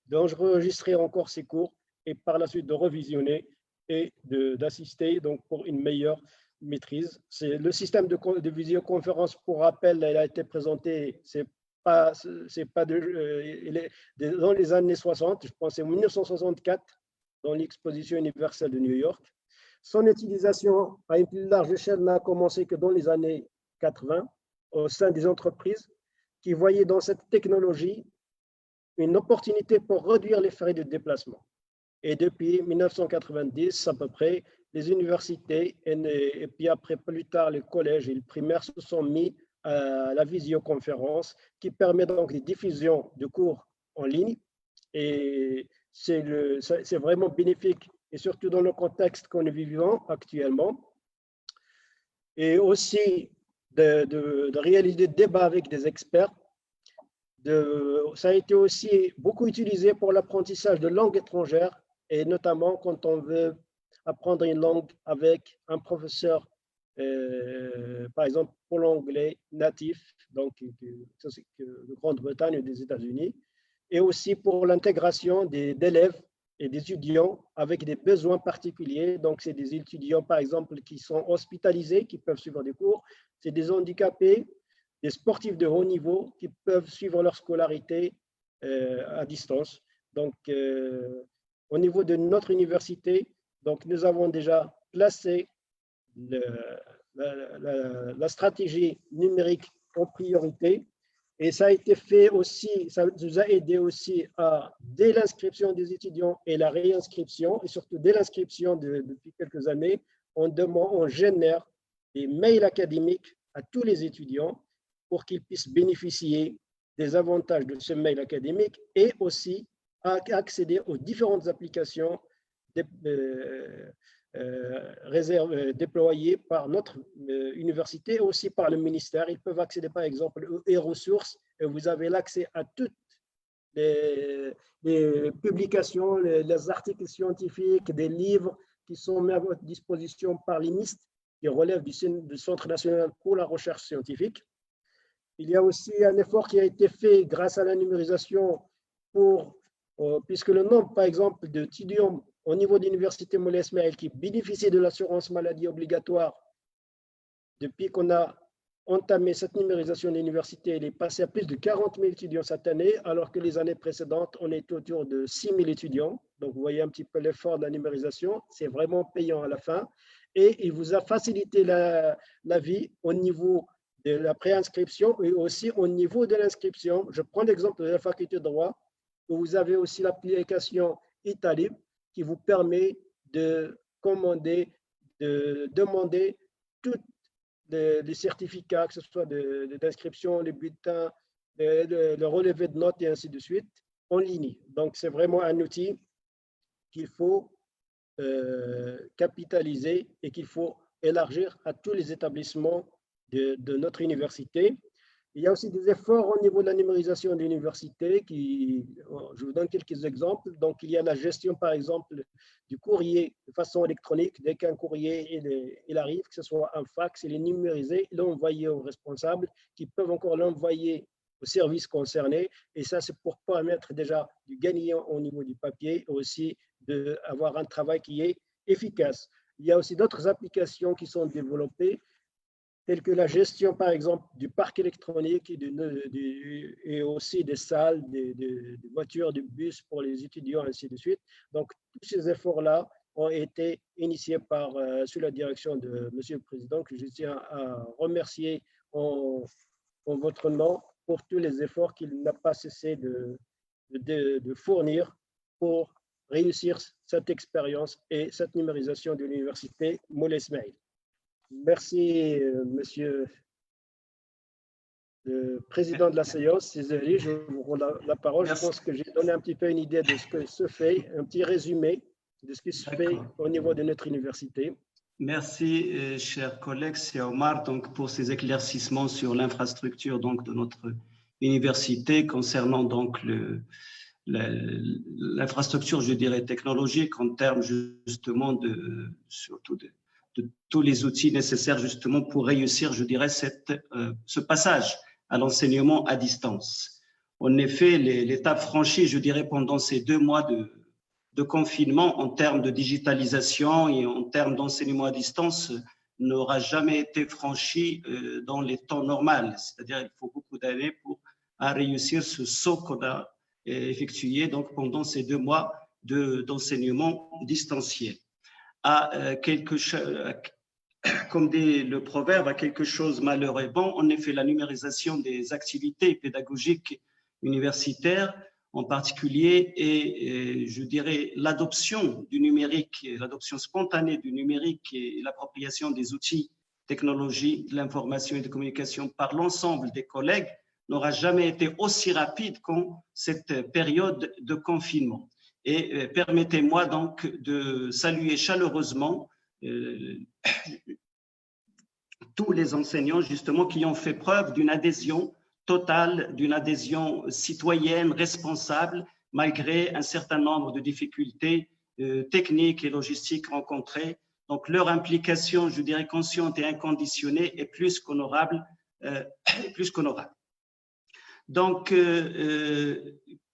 d'enregistrer encore ces cours et par la suite de revisionner et d'assister donc pour une meilleure maîtrise. C'est le système de visioconférence, pour rappel, elle a été présenté, dans les années 60, je pense c'est 1964, dans l'exposition universelle de New York. Son utilisation à une plus large échelle n'a commencé que dans les années 80 au sein des entreprises qui voyaient dans cette technologie une opportunité pour réduire les frais de déplacement. Et depuis 1990 à peu près, les universités et puis après plus tard les collèges et les primaires se sont mis à la visioconférence qui permet donc des diffusions de cours en ligne, et c'est vraiment bénéfique, et surtout dans le contexte qu'on est vivant actuellement. Et aussi de réaliser des débats avec des experts. Ça a été aussi beaucoup utilisé pour l'apprentissage de langues étrangères, et notamment quand on veut apprendre une langue avec un professeur, par exemple pour l'anglais natif, donc de Grande-Bretagne ou des États-Unis, et aussi pour l'intégration d'élèves et des étudiants avec des besoins particuliers. Donc, c'est des étudiants, par exemple, qui sont hospitalisés, qui peuvent suivre des cours. C'est des handicapés, des sportifs de haut niveau qui peuvent suivre leur scolarité à distance. Donc, au niveau de notre université, donc, nous avons déjà placé la stratégie numérique en priorité. Et ça a été fait aussi, ça nous a aidé aussi dès l'inscription des étudiants et la réinscription, et surtout dès l'inscription depuis quelques années, on génère des mails académiques à tous les étudiants pour qu'ils puissent bénéficier des avantages de ce mail académique et aussi accéder aux différentes applications déployés par notre université et aussi par le ministère. Ils peuvent accéder par exemple aux ressources, et vous avez l'accès à toutes les publications, les articles scientifiques, des livres qui sont mis à votre disposition par l'INIST, qui relève du Centre national pour la recherche scientifique. Il y a aussi un effort qui a été fait grâce à la numérisation puisque le nombre, par exemple, d'étudiants au niveau de l'université Moulay Ismail qui bénéficient de l'assurance maladie obligatoire, depuis qu'on a entamé cette numérisation de l'université, il est passé à plus de 40 000 étudiants cette année, alors que les années précédentes, on était autour de 6 000 étudiants. Donc, vous voyez un petit peu l'effort de la numérisation. C'est vraiment payant à la fin. Et il vous a facilité la vie au niveau de la préinscription et aussi au niveau de l'inscription. Je prends l'exemple de la faculté de droit, où vous avez aussi l'application Italib, qui vous permet de demander tous les certificats, que ce soit d'inscription, les bulletins, le relevé de notes et ainsi de suite, en ligne. Donc, c'est vraiment un outil qu'il faut capitaliser et qu'il faut élargir à tous les établissements de notre université. Il y a aussi des efforts au niveau de la numérisation de l'université. Je vous donne quelques exemples. Donc, il y a la gestion, par exemple, du courrier de façon électronique. Dès qu'un courrier il arrive, que ce soit un fax, il est numérisé, il est envoyé aux responsables qui peuvent encore l'envoyer aux services concernés. Et ça, c'est pour permettre déjà de gagner au niveau du papier et aussi d'avoir un travail qui est efficace. Il y a aussi d'autres applications qui sont développées, telles que la gestion, par exemple, du parc électronique et aussi des salles, des voitures, des bus pour les étudiants, ainsi de suite. Donc, tous ces efforts-là ont été initiés sous la direction de Monsieur le Président, que je tiens à remercier en votre nom pour tous les efforts qu'il n'a pas cessé de fournir pour réussir cette expérience et cette numérisation de l'université Moulay Ismail. Merci, Monsieur le Président de la séance. Désolé, je vous rends la parole. Merci. Je pense que j'ai donné un petit peu une idée de ce que se fait, un petit résumé de ce qui se fait au niveau de notre université. Merci, chers collègues. C'est Omar donc, pour ces éclaircissements sur l'infrastructure donc, de notre université concernant donc l'infrastructure, je dirais, technologique en termes justement surtout de tous les outils nécessaires justement pour réussir, je dirais, ce passage à l'enseignement à distance. En effet, l'étape franchie, je dirais, pendant ces 2 mois de confinement en termes de digitalisation et en termes d'enseignement à distance n'aura jamais été franchie dans les temps normaux. C'est-à-dire qu'il faut beaucoup d'années pour réussir ce saut qu'on a effectué donc, pendant ces 2 mois d'enseignement distanciel. Comme dit le proverbe, à quelque chose malheur est bon. En effet, la numérisation des activités pédagogiques universitaires en particulier et je dirais l'adoption du numérique, l'adoption spontanée du numérique et l'appropriation des outils technologies de l'information et de communication par l'ensemble des collègues n'aura jamais été aussi rapide qu'en cette période de confinement. Et permettez-moi donc de saluer chaleureusement tous les enseignants justement qui ont fait preuve d'une adhésion totale, d'une adhésion citoyenne, responsable, malgré un certain nombre de difficultés techniques et logistiques rencontrées. Donc leur implication, je dirais, consciente et inconditionnée est plus qu'honorable. Donc,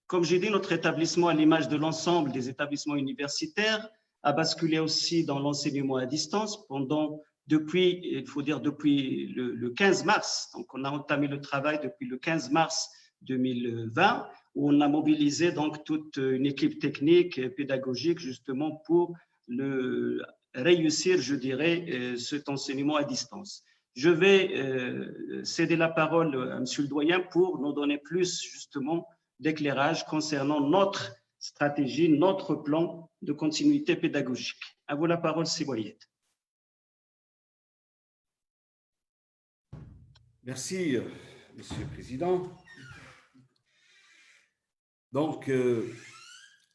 comme j'ai dit, notre établissement, à l'image de l'ensemble des établissements universitaires, a basculé aussi dans l'enseignement à distance depuis, il faut dire, depuis le 15 mars. Donc, on a entamé le travail depuis le 15 mars 2020, où on a mobilisé donc toute une équipe technique et pédagogique justement pour réussir, je dirais, cet enseignement à distance. Je vais céder la parole à Monsieur le doyen pour nous donner plus justement d'éclairage concernant notre stratégie, notre plan de continuité pédagogique. À vous la parole, Siboyette. Merci, Monsieur le Président. Donc,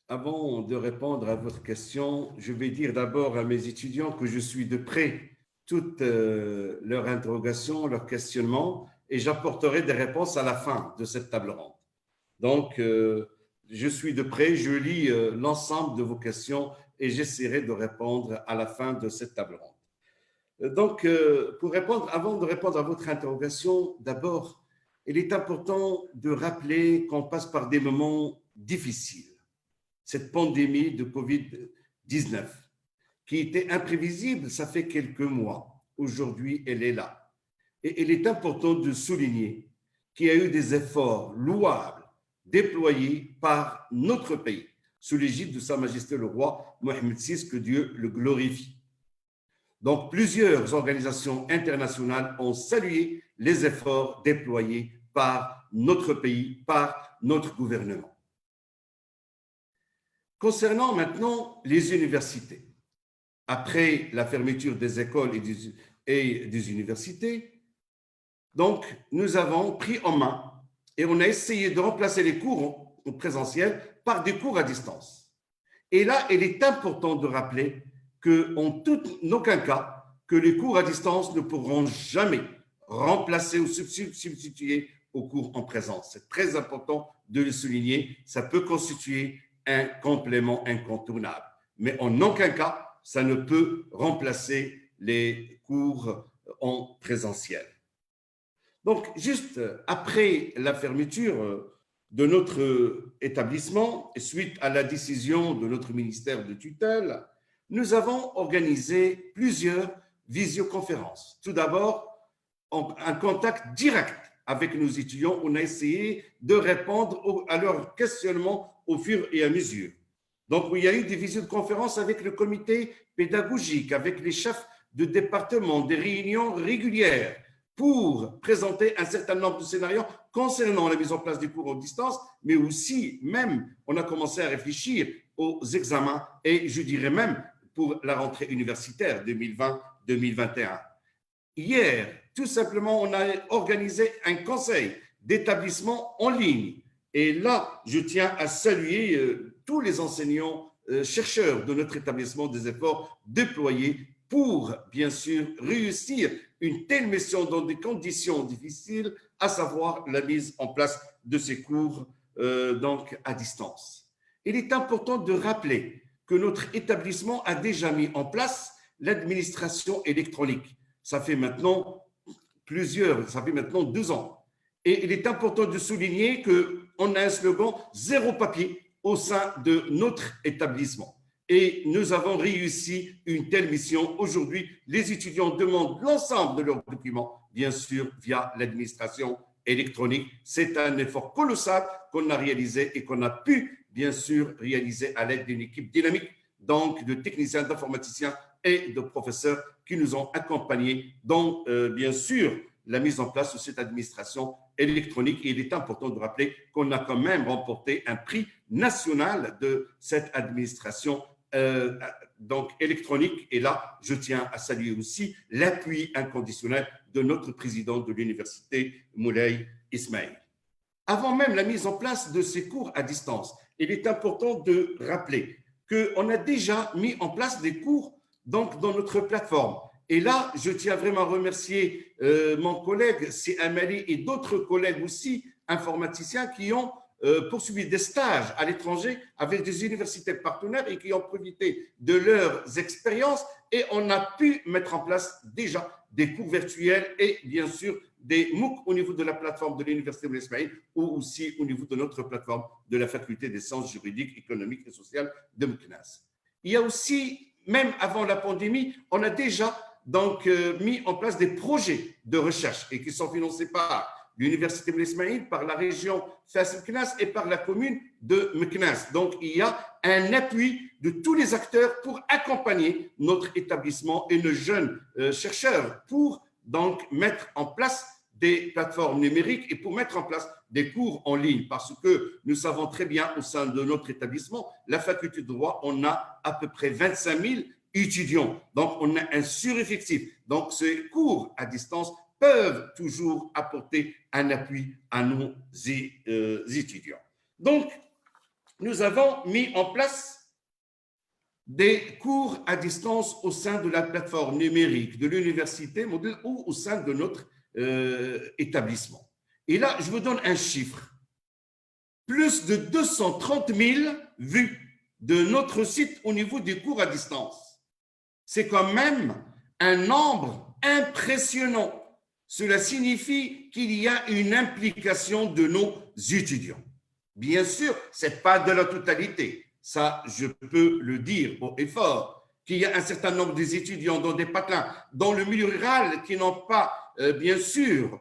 avant de répondre à votre question, je vais dire d'abord à mes étudiants que je suis de près toutes leurs interrogations, leurs questionnements, et j'apporterai des réponses à la fin de cette table ronde. Donc, je suis de près, je lis l'ensemble de vos questions et j'essaierai de répondre à la fin de cette table ronde. Donc, avant de répondre à votre interrogation, d'abord, il est important de rappeler qu'on passe par des moments difficiles. Cette pandémie de Covid-19, qui était imprévisible, ça fait quelques mois. Aujourd'hui, elle est là. Et il est important de souligner qu'il y a eu des efforts louables déployés par notre pays, sous l'égide de Sa Majesté le Roi Mohammed VI, que Dieu le glorifie. Donc, plusieurs organisations internationales ont salué les efforts déployés par notre pays, par notre gouvernement. Concernant maintenant les universités, après la fermeture des écoles et des universités, donc nous avons pris en main et on a essayé de remplacer les cours en présentiel par des cours à distance. Et là, il est important de rappeler qu'en aucun cas, que les cours à distance ne pourront jamais remplacer ou substituer aux cours en présence. C'est très important de le souligner. Ça peut constituer un complément incontournable. Mais en aucun cas, ça ne peut remplacer les cours en présentiel. Donc, juste après la fermeture de notre établissement, et suite à la décision de notre ministère de tutelle, nous avons organisé plusieurs visioconférences. Tout d'abord, un contact direct avec nos étudiants. On a essayé de répondre à leurs questionnements au fur et à mesure. Donc, il y a eu des visioconférences avec le comité pédagogique, avec les chefs de département, des réunions régulières pour présenter un certain nombre de scénarios concernant la mise en place des cours en distance, mais aussi, même, on a commencé à réfléchir aux examens et je dirais même pour la rentrée universitaire 2020-2021. Hier, tout simplement, on a organisé un conseil d'établissement en ligne. Et là, je tiens à saluer tous les enseignants, chercheurs de notre établissement des efforts déployés pour, bien sûr, réussir une telle mission dans des conditions difficiles à savoir la mise en place de ces cours donc à distance. Il est important de rappeler que notre établissement a déjà mis en place l'administration électronique. Ça fait maintenant 2 ans. Et il est important de souligner qu'on a un slogan « Zéro papier » au sein de notre établissement. Et nous avons réussi une telle mission. Aujourd'hui, les étudiants demandent l'ensemble de leurs documents, bien sûr, via l'administration électronique. C'est un effort colossal qu'on a réalisé et qu'on a pu, bien sûr, réaliser à l'aide d'une équipe dynamique, donc de techniciens, d'informaticiens et de professeurs qui nous ont accompagnés dans, bien sûr, la mise en place de cette administration électronique. Et il est important de rappeler qu'on a quand même remporté un prix national de cette administration donc électronique. Et là, je tiens à saluer aussi l'appui inconditionnel de notre président de l'université, Moulay Ismail. Avant même la mise en place de ces cours à distance, il est important de rappeler qu'on a déjà mis en place des cours donc, dans notre plateforme. Et là, je tiens vraiment à remercier mon collègue Si Amali et d'autres collègues aussi informaticiens qui ont poursuivi des stages à l'étranger avec des universités partenaires et qui ont profité de leurs expériences. Et on a pu mettre en place déjà des cours virtuels et bien sûr des MOOC au niveau de la plateforme de l'Université Moulay Ismail ou aussi au niveau de notre plateforme de la Faculté des sciences juridiques, économiques et sociales de Meknès. Il y a aussi, même avant la pandémie, on a déjà donc mis en place des projets de recherche et qui sont financés par l'Université Moulay Ismail, par la région Fès Meknès et par la commune de Meknès. Donc, il y a un appui de tous les acteurs pour accompagner notre établissement et nos jeunes chercheurs pour donc mettre en place des plateformes numériques et pour mettre en place des cours en ligne. Parce que nous savons très bien au sein de notre établissement, la faculté de droit, on a à peu près 25 000 étudiants. Donc, on a un sureffectif. Donc, ces cours à distance peuvent toujours apporter un appui à nos étudiants. Donc, nous avons mis en place des cours à distance au sein de la plateforme numérique de l'université ou au sein de notre établissement. Et là, je vous donne un chiffre. Plus de 230 000 vues de notre site au niveau des cours à distance. C'est quand même un nombre impressionnant. Cela signifie qu'il y a une implication de nos étudiants. Bien sûr, ce n'est pas de la totalité. Ça, je peux le dire haut et fort, qu'il y a un certain nombre des étudiants dans des patelins, dans le milieu rural, qui n'ont pas, bien sûr,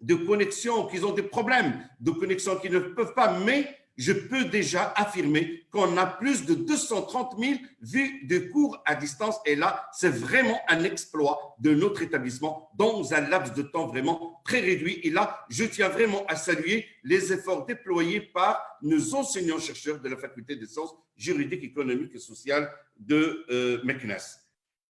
de connexion, qui ont des problèmes de connexion, qui ne peuvent pas, mais je peux déjà affirmer qu'on a plus de 230 000 vues de cours à distance. Et là, c'est vraiment un exploit de notre établissement dans un laps de temps vraiment très réduit. Et là, je tiens vraiment à saluer les efforts déployés par nos enseignants-chercheurs de la Faculté des sciences juridiques, économiques et sociales de Meknès.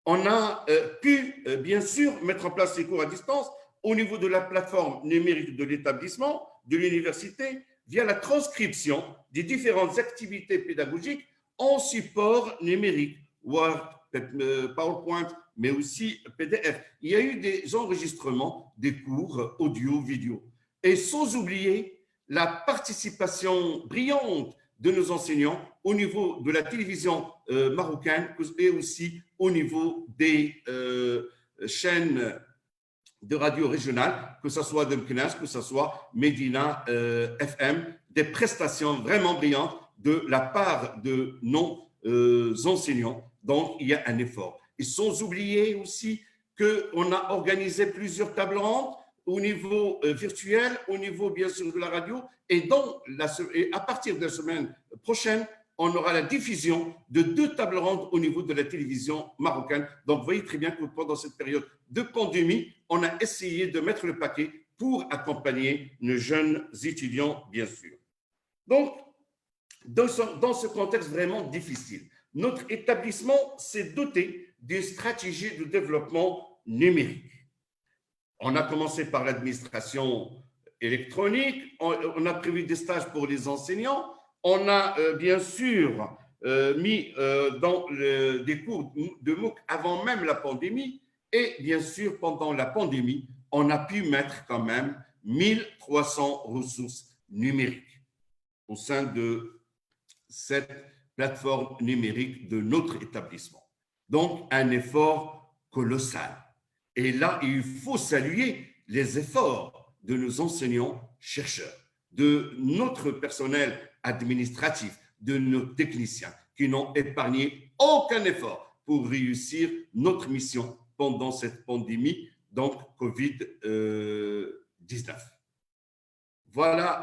On a pu, bien sûr, mettre en place ces cours à distance au niveau de la plateforme numérique de l'établissement, de l'université, via la transcription des différentes activités pédagogiques en support numérique, Word, PowerPoint, mais aussi PDF. Il y a eu des enregistrements des cours audio, vidéo. Et sans oublier la participation brillante de nos enseignants au niveau de la télévision marocaine et aussi au niveau des chaînes de radio régionale, que ce soit de Meknès, que ce soit Medina FM, des prestations vraiment brillantes de la part de nos enseignants. Donc, il y a un effort. Et sans oublier aussi qu'on a organisé plusieurs tables rondes au niveau virtuel, au niveau bien sûr de la radio, et à partir de la semaine prochaine, on aura la diffusion de 2 tables rondes au niveau de la télévision marocaine. Donc, vous voyez très bien que pendant cette période de pandémie, on a essayé de mettre le paquet pour accompagner nos jeunes étudiants, bien sûr. Donc, dans ce contexte vraiment difficile, notre établissement s'est doté d'une stratégie de développement numérique. On a commencé par l'administration électronique, on a prévu des stages pour les enseignants, on a bien sûr mis dans des cours de MOOC avant même la pandémie et bien sûr pendant la pandémie, on a pu mettre quand même 1300 ressources numériques au sein de cette plateforme numérique de notre établissement. Donc, un effort colossal. Et là, il faut saluer les efforts de nos enseignants-chercheurs, de notre personnel administratif, de nos techniciens qui n'ont épargné aucun effort pour réussir notre mission pendant cette pandémie, donc Covid-19. Voilà,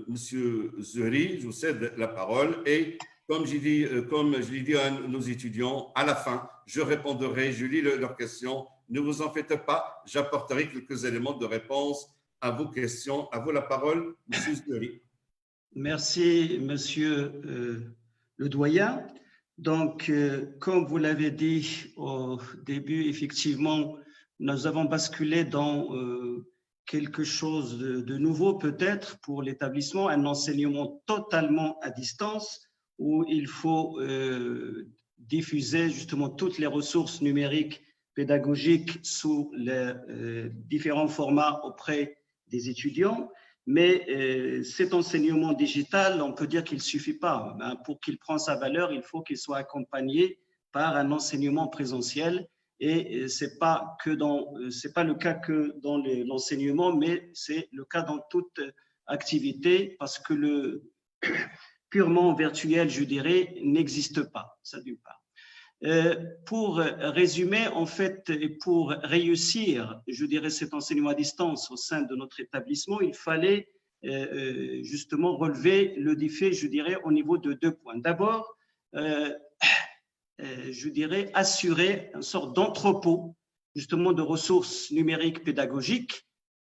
Monsieur Zuhri, je vous cède la parole et comme je l'ai dit à nos étudiants, à la fin, je répondrai, je lis leurs questions. Ne vous en faites pas, j'apporterai quelques éléments de réponse à vos questions. À vous la parole, Monsieur Zuhri. Merci, Monsieur le doyen. Donc, comme vous l'avez dit au début, effectivement, nous avons basculé dans quelque chose de nouveau peut-être pour l'établissement, un enseignement totalement à distance où il faut diffuser justement toutes les ressources numériques pédagogiques sous les différents formats auprès des étudiants. Mais cet enseignement digital, on peut dire qu'il ne suffit pas. Pour qu'il prenne sa valeur, il faut qu'il soit accompagné par un enseignement présentiel. Et c'est pas le cas que dans l'enseignement, mais c'est le cas dans toute activité parce que le purement virtuel, je dirais, n'existe pas. Ça d'une part. Pour résumer, en fait, et pour réussir, je dirais, cet enseignement à distance au sein de notre établissement, il fallait justement relever le défi, je dirais, au niveau de 2 points. D'abord, je dirais, assurer une sorte d'entrepôt, justement, de ressources numériques pédagogiques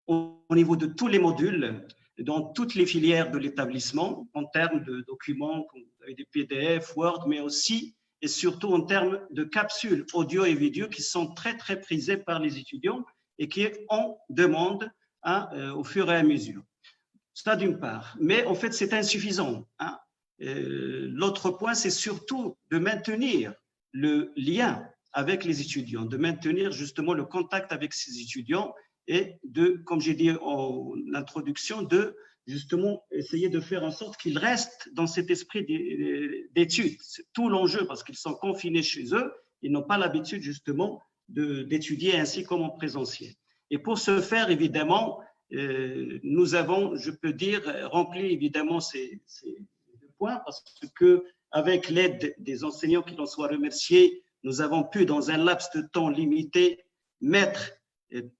au niveau de tous les modules, dans toutes les filières de l'établissement, en termes de documents, des PDF, Word, mais aussi et surtout en termes de capsules audio et vidéo qui sont très, très prisées par les étudiants et qui en demandent au fur et à mesure. Ça d'une part. Mais en fait, c'est insuffisant. L'autre point, c'est surtout de maintenir le lien avec les étudiants, de maintenir justement le contact avec ces étudiants et de, comme j'ai dit en introduction, de justement essayer de faire en sorte qu'ils restent dans cet esprit d'études. C'est tout l'enjeu parce qu'ils sont confinés chez eux, ils n'ont pas l'habitude justement d'étudier ainsi comme en présentiel. Et pour ce faire, évidemment, nous avons, je peux dire, rempli évidemment ces 2 points parce que avec l'aide des enseignants qui en soient remerciés, nous avons pu, dans un laps de temps limité, mettre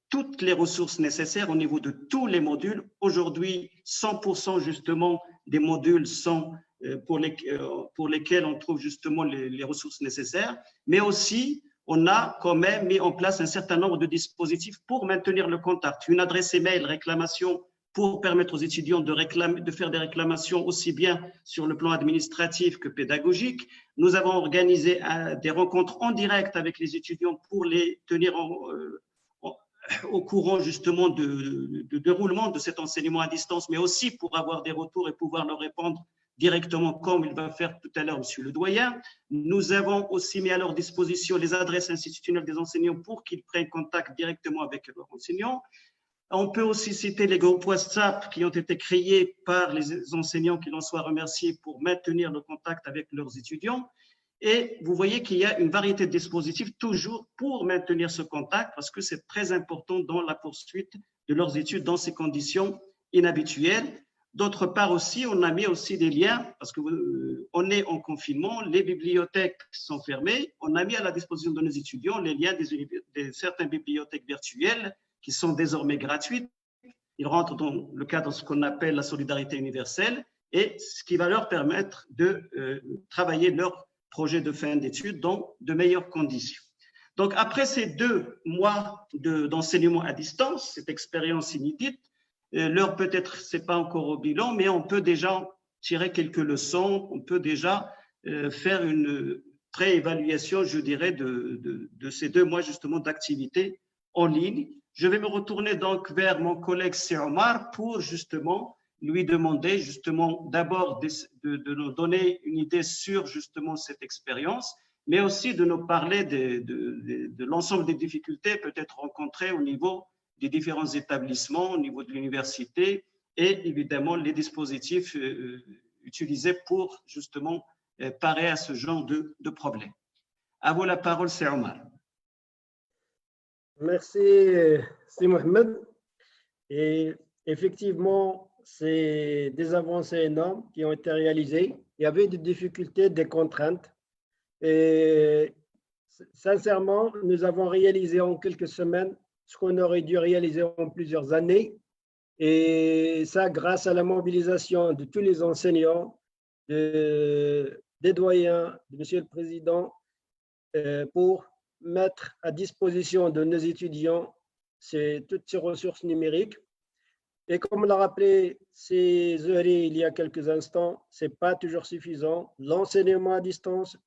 toutes les ressources nécessaires au niveau de tous les modules. Aujourd'hui, 100% justement des modules sont pour lesquels on trouve justement les ressources nécessaires, mais aussi on a quand même mis en place un certain nombre de dispositifs pour maintenir le contact. Une adresse email réclamation pour permettre aux étudiants de faire des réclamations aussi bien sur le plan administratif que pédagogique. Nous avons organisé des rencontres en direct avec les étudiants pour les tenir au courant justement du déroulement de cet enseignement à distance, mais aussi pour avoir des retours et pouvoir leur répondre directement comme il va faire tout à l'heure Monsieur le doyen. Nous avons aussi mis à leur disposition les adresses institutionnelles des enseignants pour qu'ils prennent contact directement avec leurs enseignants. On peut aussi citer les groupes WhatsApp qui ont été créés par les enseignants qui en soient remerciés pour maintenir le contact avec leurs étudiants. Et vous voyez qu'il y a une variété de dispositifs toujours pour maintenir ce contact parce que c'est très important dans la poursuite de leurs études dans ces conditions inhabituelles. D'autre part aussi, on a mis aussi des liens parce qu'on est en confinement, les bibliothèques sont fermées. On a mis à la disposition de nos étudiants les liens de certaines bibliothèques virtuelles qui sont désormais gratuites. Ils rentrent dans le cadre de ce qu'on appelle la solidarité universelle et ce qui va leur permettre de travailler leur projet de fin d'études dans de meilleures conditions. Donc, après ces 2 mois d'enseignement à distance, cette expérience inédite, l'heure peut-être, ce n'est pas encore au bilan, mais on peut déjà tirer quelques leçons, on peut déjà faire une pré-évaluation, je dirais, de ces 2 mois justement d'activité en ligne. Je vais me retourner donc vers mon collègue Omar pour justement lui demander justement d'abord de nous donner une idée sur justement cette expérience, mais aussi de nous parler de l'ensemble des difficultés peut-être rencontrées au niveau des différents établissements au niveau de l'université et évidemment les dispositifs utilisés pour justement parer à ce genre de problème. À vous la parole, c'est Omar. Merci, c'est Mohamed. Et effectivement, c'est des avancées énormes qui ont été réalisées. Il y avait des difficultés, des contraintes. Et sincèrement, nous avons réalisé en quelques semaines ce qu'on aurait dû réaliser en plusieurs années. Et ça, grâce à la mobilisation de tous les enseignants, des doyens, de Monsieur le Président, pour mettre à disposition de nos étudiants toutes ces ressources numériques. Et comme l'a rappelé Zehri il y a quelques instants, ce n'est pas toujours suffisant. L'enseignement à distance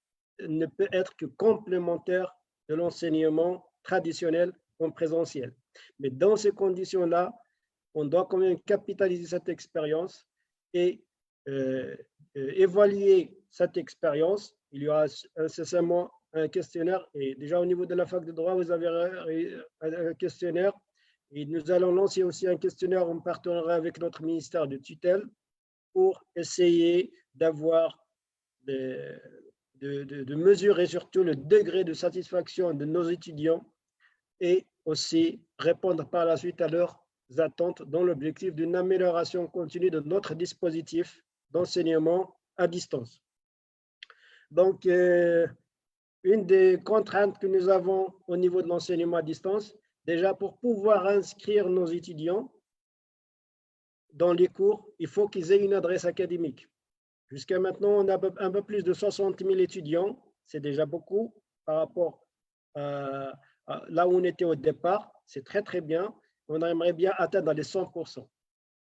ne peut être que complémentaire de l'enseignement traditionnel en présentiel. Mais dans ces conditions-là, on doit quand même capitaliser cette expérience et évaluer cette expérience. Il y aura incessamment un questionnaire, et déjà au niveau de la fac de droit, vous avez un questionnaire, et nous allons lancer aussi un questionnaire en partenariat avec notre ministère de tutelle pour essayer d'avoir de mesurer surtout le degré de satisfaction de nos étudiants et aussi répondre par la suite à leurs attentes dans l'objectif d'une amélioration continue de notre dispositif d'enseignement à distance. Donc, une des contraintes que nous avons au niveau de l'enseignement à distance, déjà pour pouvoir inscrire nos étudiants dans les cours, il faut qu'ils aient une adresse académique. Jusqu'à maintenant, on a un peu plus de 60 000 étudiants, c'est déjà beaucoup par rapport à là où on était au départ, c'est très très bien. On aimerait bien atteindre les 100%.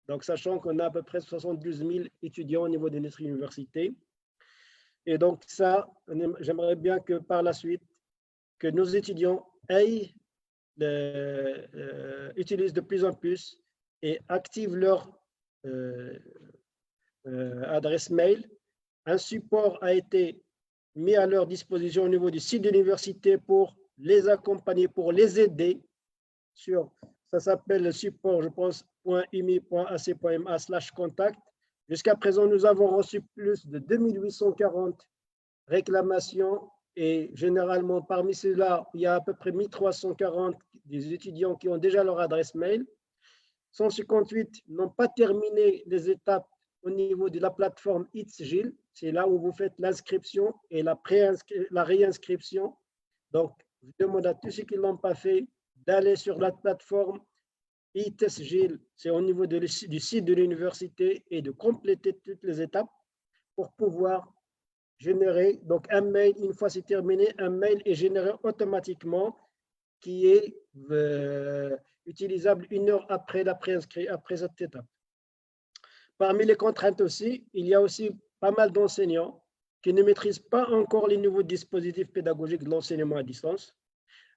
Donc, sachant qu'on a à peu près 72 000 étudiants au niveau de notre université. Et donc, ça, j'aimerais bien que par la suite, que nos étudiants utilisent de plus en plus et activent leur adresse mail. Un support a été mis à leur disposition au niveau du site de l'université pour les accompagner, pour les aider ça s'appelle le support, je pense, .umi.ac.ma/contact. Jusqu'à présent, nous avons reçu plus de 2840 réclamations et généralement, parmi ceux-là, il y a à peu près 1340 des étudiants qui ont déjà leur adresse mail. 158 n'ont pas terminé les étapes au niveau de la plateforme ITSGIL. C'est là où vous faites l'inscription et la réinscription. Donc, je demande à tous ceux qui ne l'ont pas fait d'aller sur la plateforme ITSGIL, c'est au niveau du site de l'université, et de compléter toutes les étapes pour pouvoir générer donc un mail. Une fois c'est terminé, un mail est généré automatiquement qui est utilisable 1 heure après cette étape. Parmi les contraintes aussi, il y a aussi pas mal d'enseignants qui ne maîtrisent pas encore les nouveaux dispositifs pédagogiques de l'enseignement à distance.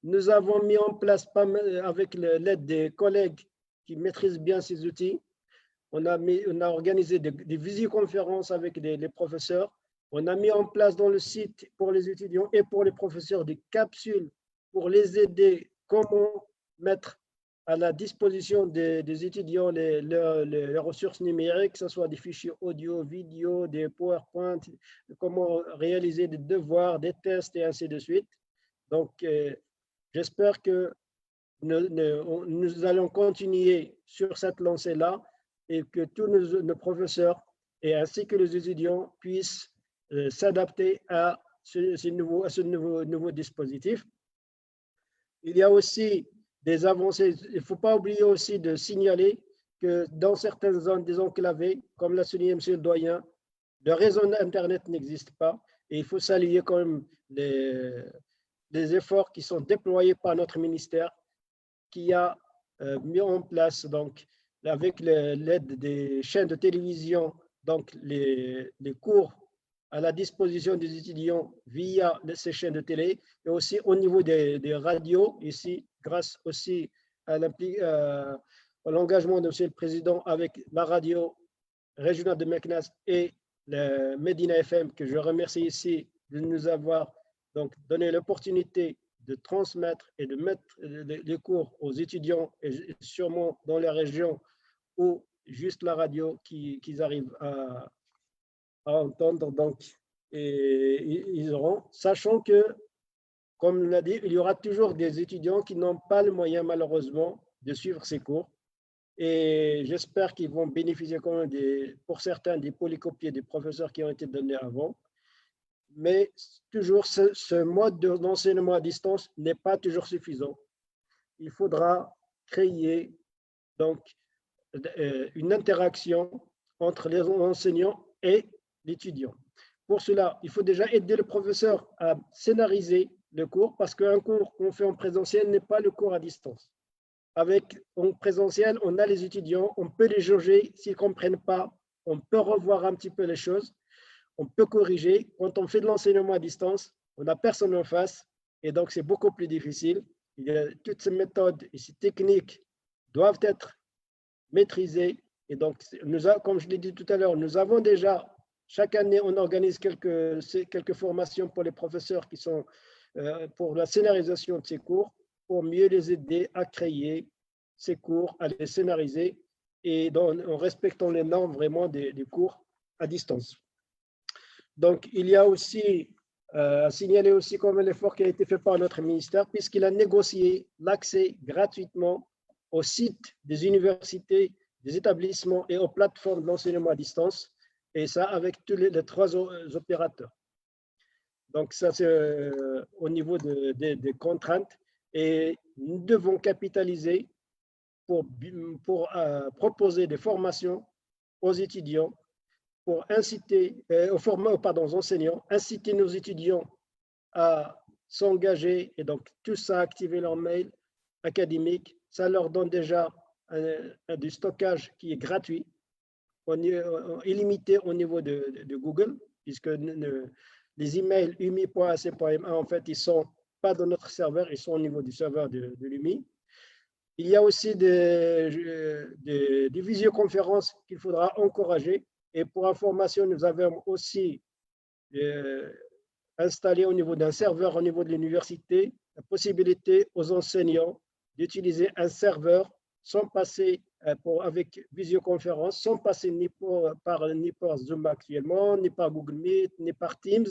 Nous avons mis en place, avec l'aide des collègues qui maîtrisent bien ces outils, on a organisé des visioconférences avec les professeurs. On a mis en place dans le site pour les étudiants et pour les professeurs des capsules pour les aider comment mettre à la disposition des étudiants les ressources numériques, que ce soit des fichiers audio, vidéo, des PowerPoint, comment réaliser des devoirs, des tests et ainsi de suite. Donc, j'espère que nous allons continuer sur cette lancée-là et que tous nos professeurs et ainsi que les étudiants puissent s'adapter à ce nouveau dispositif. Il y a aussi des avancées. Il ne faut pas oublier aussi de signaler que dans certaines zones désenclavées, comme l'a souligné M. le doyen, le réseau Internet n'existe pas et il faut saluer quand même les efforts qui sont déployés par notre ministère qui a mis en place, donc, avec l'aide des chaînes de télévision, donc les cours à la disposition des étudiants via ces chaînes de télé, et aussi au niveau des radios, ici, grâce aussi à l'engagement de M. le Président avec la radio régionale de Meknès et le Medina FM, que je remercie ici de nous avoir donc donné l'opportunité de transmettre et de mettre les cours aux étudiants, et sûrement dans les régions où juste la radio qu'ils arrivent à entendre. Donc, et ils auront, sachant que, comme on l'a dit, il y aura toujours des étudiants qui n'ont pas le moyen, malheureusement, de suivre ces cours. Et j'espère qu'ils vont bénéficier quand même, pour certains, des polycopiés des professeurs qui ont été donnés avant. Mais toujours, ce mode d'enseignement à distance n'est pas toujours suffisant. Il faudra créer donc une interaction entre les enseignants et l'étudiant. Pour cela, il faut déjà aider le professeur à scénariser le cours, parce qu'un cours qu'on fait en présentiel n'est pas le cours à distance. En présentiel, on a les étudiants, on peut les jauger s'ils ne comprennent pas, on peut revoir un petit peu les choses, on peut corriger. Quand on fait de l'enseignement à distance, on n'a personne en face, et donc c'est beaucoup plus difficile. Toutes ces méthodes et ces techniques doivent être maîtrisées. Et donc, comme je l'ai dit tout à l'heure, nous avons déjà, chaque année, on organise quelques formations pour les professeurs qui sont pour la scénarisation de ces cours, pour mieux les aider à créer ces cours, à les scénariser, et en respectant les normes vraiment des cours à distance. Donc, il y a aussi à signaler aussi comme l'effort qui a été fait par notre ministère, puisqu'il a négocié l'accès gratuitement aux sites des universités, des établissements et aux plateformes d'enseignement à distance, et ça avec tous les 3 opérateurs. Donc, ça, c'est au niveau des contraintes, et nous devons capitaliser pour proposer des formations aux étudiants, pour inciter, aux enseignants, inciter nos étudiants à s'engager, et donc tous à activer leur mail académique. Ça leur donne déjà du stockage qui est gratuit, illimité au niveau de Google, puisque les emails umi.ac.ma, en fait, ils ne sont pas dans notre serveur, ils sont au niveau du serveur de l'UMI. Il y a aussi des visioconférences qu'il faudra encourager. Et pour information, nous avons aussi installé au niveau d'un serveur, au niveau de l'université, la possibilité aux enseignants d'utiliser un serveur sans passer avec visioconférence, sans passer ni par Zoom actuellement, ni par Google Meet, ni par Teams,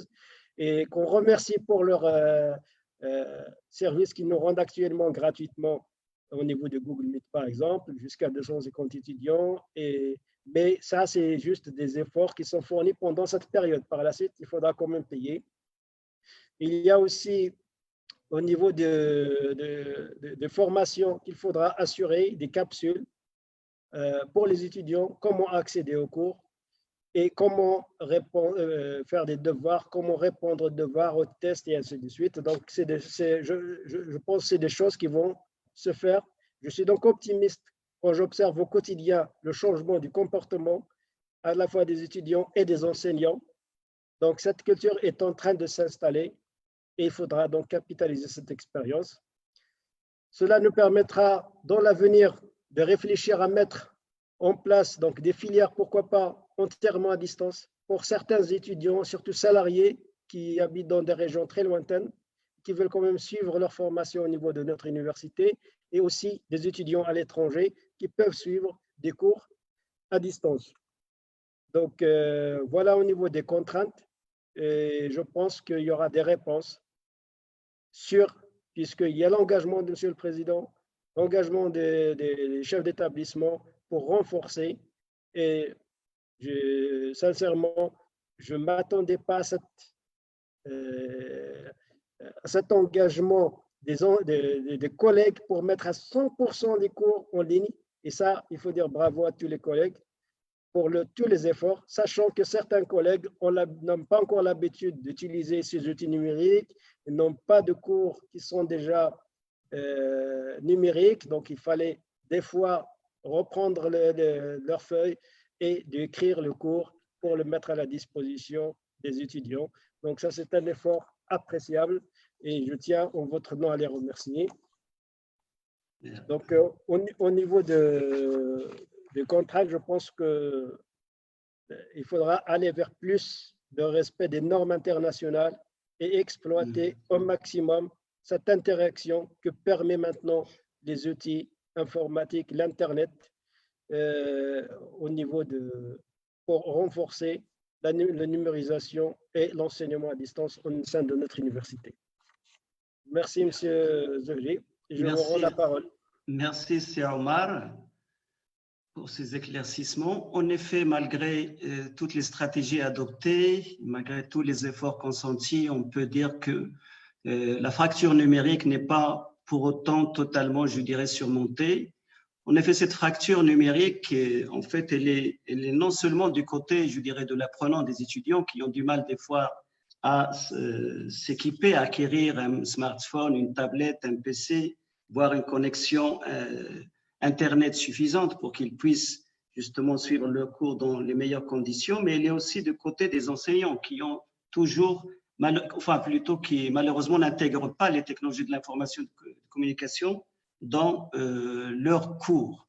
et qu'on remercie pour leur service qu'ils nous rendent actuellement gratuitement au niveau de Google Meet, par exemple, jusqu'à 250 étudiants. Mais ça, c'est juste des efforts qui sont fournis pendant cette période. Par la suite, il faudra quand même payer. Il y a aussi, au niveau de formation, qu'il faudra assurer des capsules pour les étudiants, comment accéder aux cours et comment faire des devoirs, comment répondre aux devoirs, aux tests et ainsi de suite. Donc, je pense que c'est des choses qui vont se faire. Je suis donc optimiste quand j'observe au quotidien le changement du comportement à la fois des étudiants et des enseignants. Donc, cette culture est en train de s'installer et il faudra donc capitaliser cette expérience. Cela nous permettra dans l'avenir de réfléchir à mettre en place donc des filières, pourquoi pas entièrement à distance, pour certains étudiants, surtout salariés qui habitent dans des régions très lointaines, qui veulent quand même suivre leur formation au niveau de notre université, et aussi des étudiants à l'étranger qui peuvent suivre des cours à distance. Donc, voilà au niveau des contraintes, et je pense qu'il y aura des réponses puisqu'il y a l'engagement de M. le Président, l'engagement des chefs d'établissement pour renforcer, et sincèrement, je ne m'attendais pas à cet engagement des collègues pour mettre à 100% les cours en ligne. Et ça, il faut dire bravo à tous les collègues pour tous les efforts, sachant que certains collègues n'ont pas encore l'habitude d'utiliser ces outils numériques, ils n'ont pas de cours qui sont déjà numériques, donc il fallait des fois reprendre leurs feuilles et d'écrire le cours pour le mettre à la disposition des étudiants. Donc ça, c'est un effort appréciable et je tiens en votre nom à les remercier. Donc au niveau des contraintes, je pense qu'il faudra aller vers plus de respect des normes internationales et exploiter au maximum cette interaction que permet maintenant les outils informatiques, l'Internet, au niveau pour renforcer la numérisation et l'enseignement à distance au sein de notre université. Merci, M. Zohri. Je vous rends la parole. Merci, C. Omar, pour ces éclaircissements. En effet, malgré toutes les stratégies adoptées, malgré tous les efforts consentis, on peut dire que la fracture numérique n'est pas pour autant totalement, je dirais, surmontée. En effet, cette fracture numérique, en fait, elle est non seulement du côté, je dirais, de l'apprenant, des étudiants qui ont du mal des fois à s'équiper, à acquérir un smartphone, une tablette, un PC, voire une connexion Internet suffisante pour qu'ils puissent justement suivre leur cours dans les meilleures conditions, mais elle est aussi du côté des enseignants qui ont toujours, enfin plutôt qui malheureusement n'intègrent pas les technologies de l'information et de communication dans leurs cours.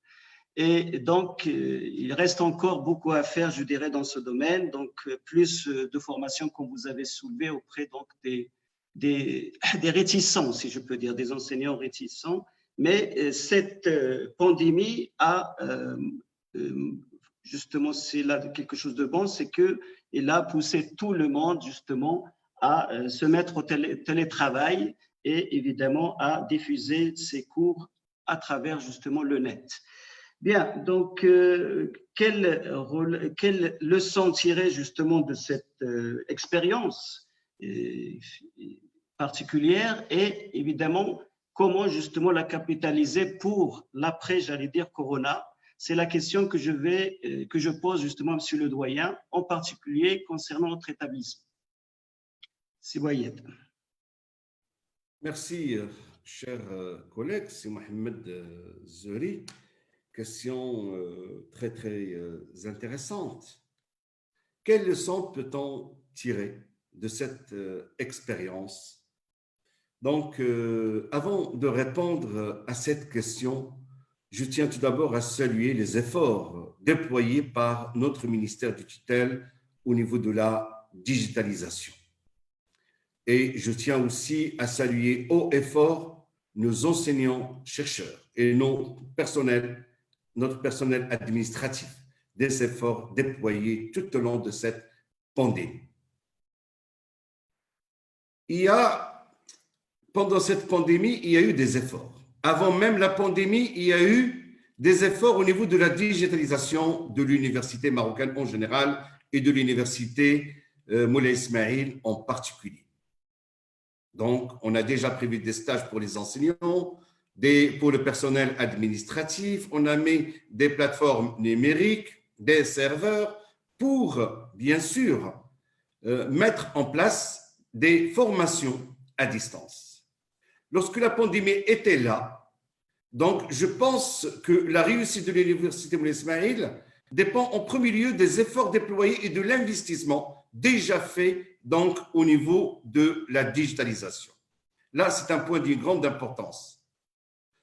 Et donc, il reste encore beaucoup à faire, je dirais, dans ce domaine. Donc, plus de formation comme vous avez soulevé auprès donc, des réticents, si je peux dire, des enseignants réticents. Mais cette pandémie a, justement, c'est là quelque chose de bon, c'est qu'elle a poussé tout le monde, justement, à se mettre au télétravail et évidemment à diffuser ses cours à travers, justement, le net. Bien, donc, quelle leçon tirer justement de cette expérience particulière et évidemment, comment justement la capitaliser pour l'après, j'allais dire, Corona? C'est la question que je pose justement à M. le doyen, en particulier concernant notre établissement. Siboyed. Merci, cher collègue, c'est Mohamed Zohri. Question très, très intéressante. Quelle leçon peut-on tirer de cette expérience? Donc, avant de répondre à cette question, je tiens tout d'abord à saluer les efforts déployés par notre ministère du tutelle au niveau de la digitalisation. Et je tiens aussi à saluer haut et fort nos enseignants-chercheurs et notre personnel administratif des efforts déployés tout au long de cette pandémie. Pendant cette pandémie, il y a eu des efforts. Avant même la pandémie, il y a eu des efforts au niveau de la digitalisation de l'université marocaine en général et de l'université Moulay Ismail en particulier. Donc, on a déjà prévu des stages pour les enseignants, pour le personnel administratif, on a mis des plateformes numériques, des serveurs pour, bien sûr, mettre en place des formations à distance. Lorsque la pandémie était là, donc je pense que la réussite de l'université Moulay Ismail dépend en premier lieu des efforts déployés et de l'investissement déjà fait donc au niveau de la digitalisation. Là, c'est un point d'une grande importance.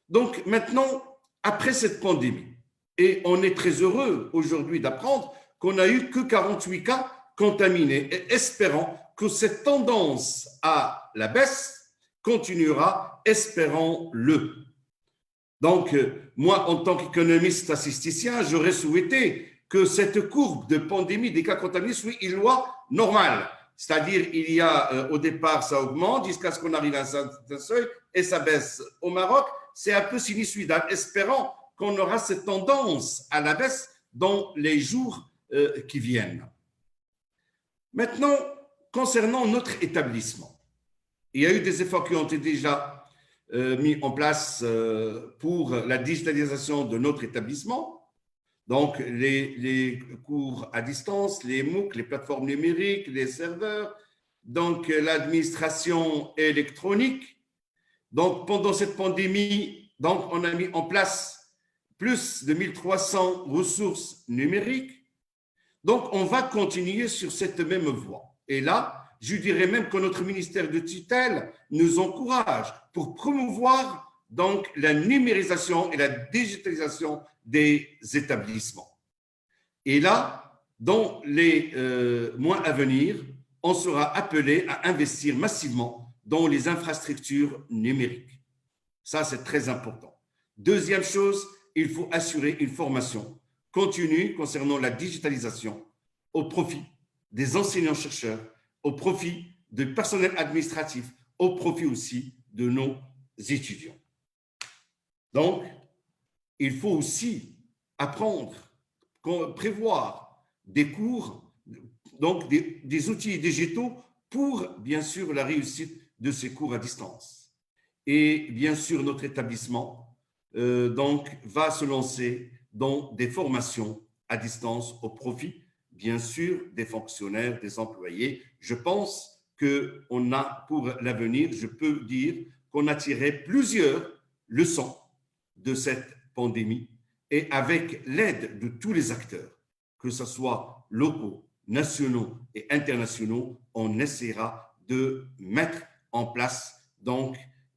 Donc maintenant, après cette pandémie, et on est très heureux aujourd'hui d'apprendre qu'on n'a eu que 48 cas contaminés et espérons que cette tendance à la baisse continuera, espérons-le. Donc, moi, en tant qu'économiste statisticien, j'aurais souhaité que cette courbe de pandémie des cas contaminés soit une loi normale. C'est-à-dire, il y a, au départ, ça augmente jusqu'à ce qu'on arrive à un certain seuil et ça baisse. Au Maroc, c'est un peu sinusoïdal. Espérons qu'on aura cette tendance à la baisse dans les jours qui viennent. Maintenant, concernant notre établissement, il y a eu des efforts qui ont été déjà mis en place pour la digitalisation de notre établissement. Donc, les cours à distance, les MOOC, les plateformes numériques, les serveurs, donc l'administration électronique. Donc, pendant cette pandémie, donc, on a mis en place plus de 1300 ressources numériques. Donc, on va continuer sur cette même voie. Et là, je dirais même que notre ministère de tutelle nous encourage pour promouvoir donc la numérisation et la digitalisation des établissements. Et là, dans les mois à venir, on sera appelé à investir massivement dans les infrastructures numériques. Ça, c'est très important. Deuxième chose, il faut assurer une formation continue concernant la digitalisation au profit des enseignants-chercheurs, au profit du personnel administratif, au profit aussi de nos étudiants. Donc, il faut aussi apprendre, prévoir des cours, donc des outils digitaux pour, bien sûr, la réussite de ces cours à distance. Et bien sûr, notre établissement donc, va se lancer dans des formations à distance au profit, bien sûr, des fonctionnaires, des employés. Je pense qu'on a, pour l'avenir, je peux dire qu'on a tiré plusieurs leçons de cette pandémie et avec l'aide de tous les acteurs, que ce soit locaux, nationaux et internationaux, on essaiera de mettre en place donc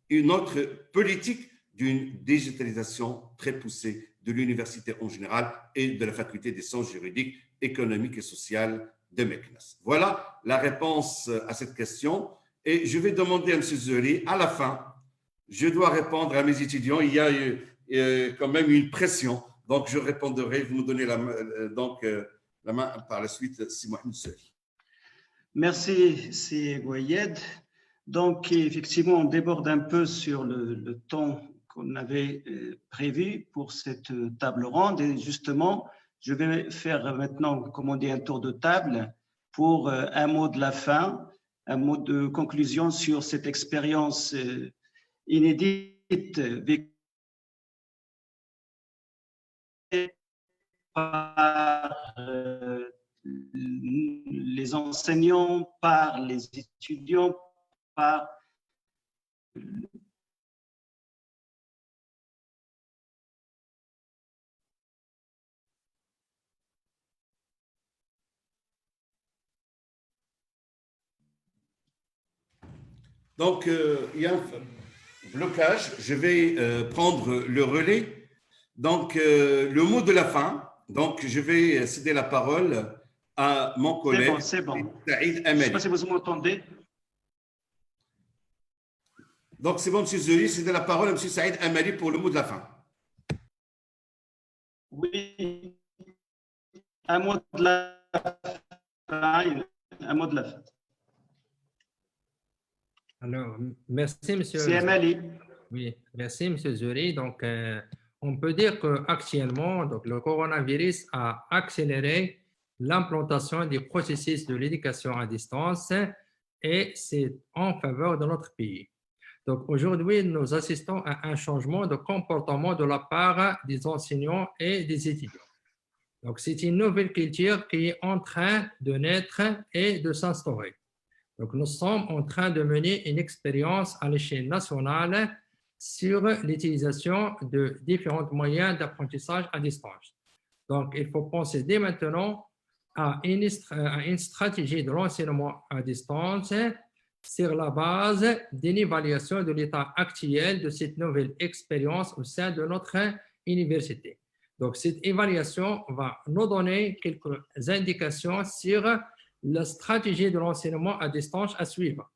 une autre politique d'une digitalisation très poussée de l'université en général et de la faculté des sciences juridiques, économiques et sociales de Meknès. Voilà la réponse à cette question. Et je vais demander à M. Zeri, à la fin, je dois répondre à mes étudiants. Il y a quand même une pression. Donc, je répondrai. Vous me donnez la main par la suite, si Mohamed Zeri. Merci, c'est Goyed. Donc, effectivement, on déborde un peu sur le temps qu'on avait prévu pour cette table ronde. Et justement, je vais faire maintenant, comme on dit, un tour de table pour un mot de la fin, un mot de conclusion sur cette expérience inédite vécue par les enseignants, par les étudiants, par Donc, il y a un blocage. Je vais prendre le relais. Donc, le mot de la fin. Donc, je vais céder la parole à mon collègue, c'est bon. Saïd Je ne sais Amali. pas si vous m'entendez. Donc, c'est bon, M. Zeri, céder la parole à M. Saïd Amali pour le mot de la fin. Oui, un mot de la fin. Un mot de la fin. Alors, merci, monsieur. C'est Amali. Oui, merci, monsieur Zuri. Donc, on peut dire qu'actuellement, le coronavirus a accéléré l'implantation des processus de l'éducation à distance et c'est en faveur de notre pays. Donc, aujourd'hui, nous assistons à un changement de comportement de la part des enseignants et des étudiants. Donc, c'est une nouvelle culture qui est en train de naître et de s'instaurer. Donc, nous sommes en train de mener une expérience à l'échelle nationale sur l'utilisation de différents moyens d'apprentissage à distance. Donc, il faut penser dès maintenant à une stratégie de l'enseignement à distance sur la base d'une évaluation de l'état actuel de cette nouvelle expérience au sein de notre université. Donc, cette évaluation va nous donner quelques indications sur la stratégie de l'enseignement à distance à suivre.